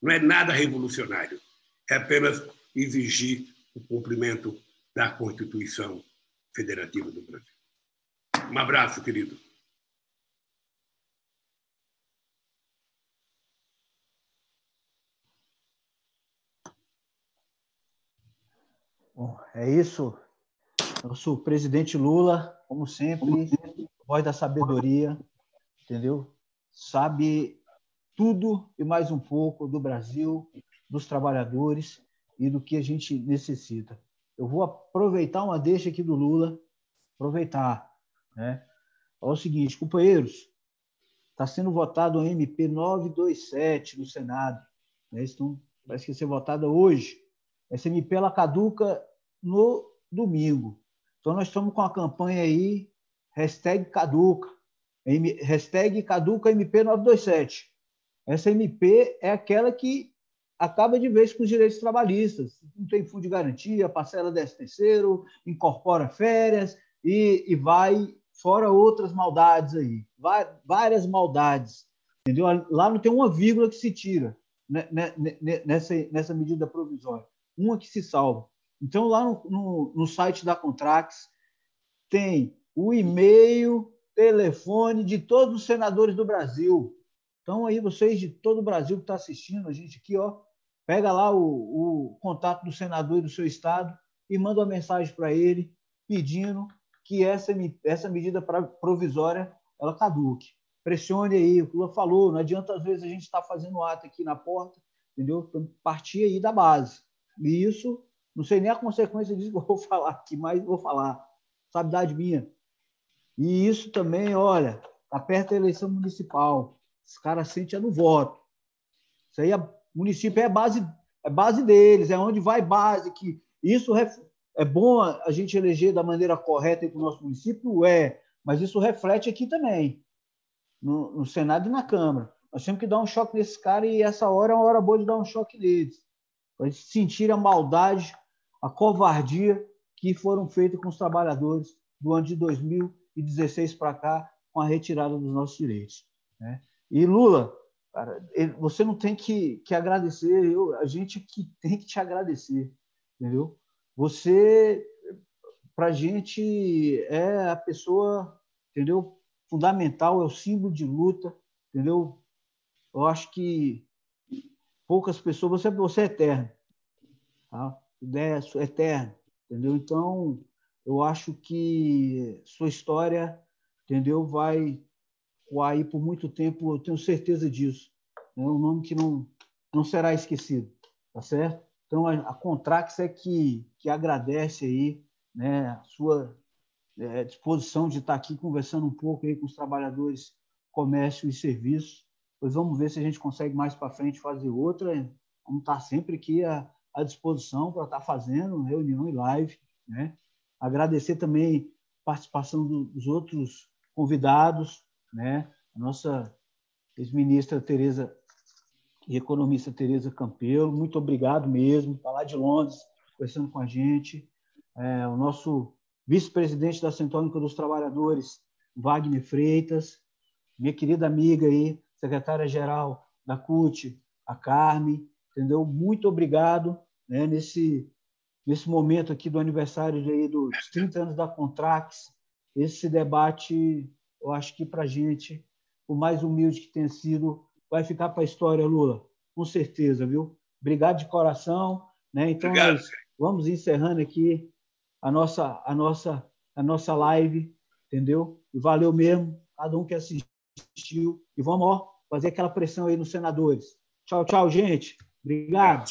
Não é nada revolucionário, é apenas exigir o cumprimento da Constituição Federativa do Brasil. Um abraço, querido. Bom, é isso. Nosso presidente Lula, como sempre, voz da sabedoria, entendeu? Sabe tudo e mais um pouco do Brasil, dos trabalhadores e do que a gente necessita. Eu vou aproveitar uma deixa aqui do Lula, né? É o seguinte, companheiros, está sendo votado o MP 927 no Senado, né? Então, parece que vai ser votada hoje. Essa MP ela caduca no domingo. Então, nós estamos com a campanha aí, #caduca, #caduca MP 927. Essa MP é aquela que acaba de vez com os direitos trabalhistas. Não tem fundo de garantia, parcela 13º, incorpora férias e vai fora outras maldades aí. Várias maldades. Entendeu? Lá não tem uma vírgula que se tira nessa medida provisória. Uma que se salva. Então, lá no site da Contrax, tem o e-mail, telefone de todos os senadores do Brasil. Então, aí, vocês de todo o Brasil que está assistindo a gente aqui, ó, pega lá o contato do senador e do seu estado e manda uma mensagem para ele pedindo que essa medida provisória ela caduque. Pressione aí, o que o Lula falou, não adianta às vezes a gente estar fazendo ato aqui na porta, entendeu? Então, partir aí da base. E isso, não sei nem a consequência disso que eu vou falar aqui, mas vou falar. Sabidade minha. E isso também, olha, está perto da eleição municipal. Os caras sentem no voto. Isso aí, município é base deles, é onde vai base. Que isso é bom a gente eleger da maneira correta para o nosso município, mas isso reflete aqui também, no Senado e na Câmara. Nós temos que dar um choque nesses caras e essa hora é uma hora boa de dar um choque neles. Para eles sentirem a maldade, a covardia que foram feitas com os trabalhadores do ano de 2016 para cá, com a retirada dos nossos direitos, né? E Lula, cara, você não tem que agradecer, a gente que tem que te agradecer, entendeu? Você, para a gente, é a pessoa, entendeu? Fundamental, é o símbolo de luta, entendeu? Eu acho que poucas pessoas, você é eterno, tá? Ideia é eterna, entendeu? Então, eu acho que sua história, entendeu, vai aí por muito tempo, eu tenho certeza disso. É um nome que não será esquecido, tá certo? Então, a Contrax é que agradece aí, né, a sua disposição de estar aqui conversando um pouco aí com os trabalhadores, comércio e serviços. Pois vamos ver se a gente consegue mais para frente fazer outra. Vamos estar sempre aqui à disposição para estar fazendo reunião e live, né? Agradecer também a participação dos outros convidados, né? A nossa ex-ministra Tereza e economista Tereza Campelo, muito obrigado mesmo, está lá de Londres, conversando com a gente. O nosso vice-presidente da Central Única dos Trabalhadores, Wagner Freitas, minha querida amiga aí, secretária-geral da CUT, a Carme, entendeu? Muito obrigado, né, nesse momento aqui do aniversário aí dos 30 anos da Contrax. Esse debate, eu acho que para a gente, o mais humilde que tenha sido, vai ficar para a história, Lula, com certeza, viu? Obrigado de coração, né? Então, Obrigado. nós vamos encerrando aqui a nossa live, entendeu? E valeu mesmo, cada um que assistiu. E vamos fazer aquela pressão aí nos senadores. Tchau, tchau, gente. Obrigado.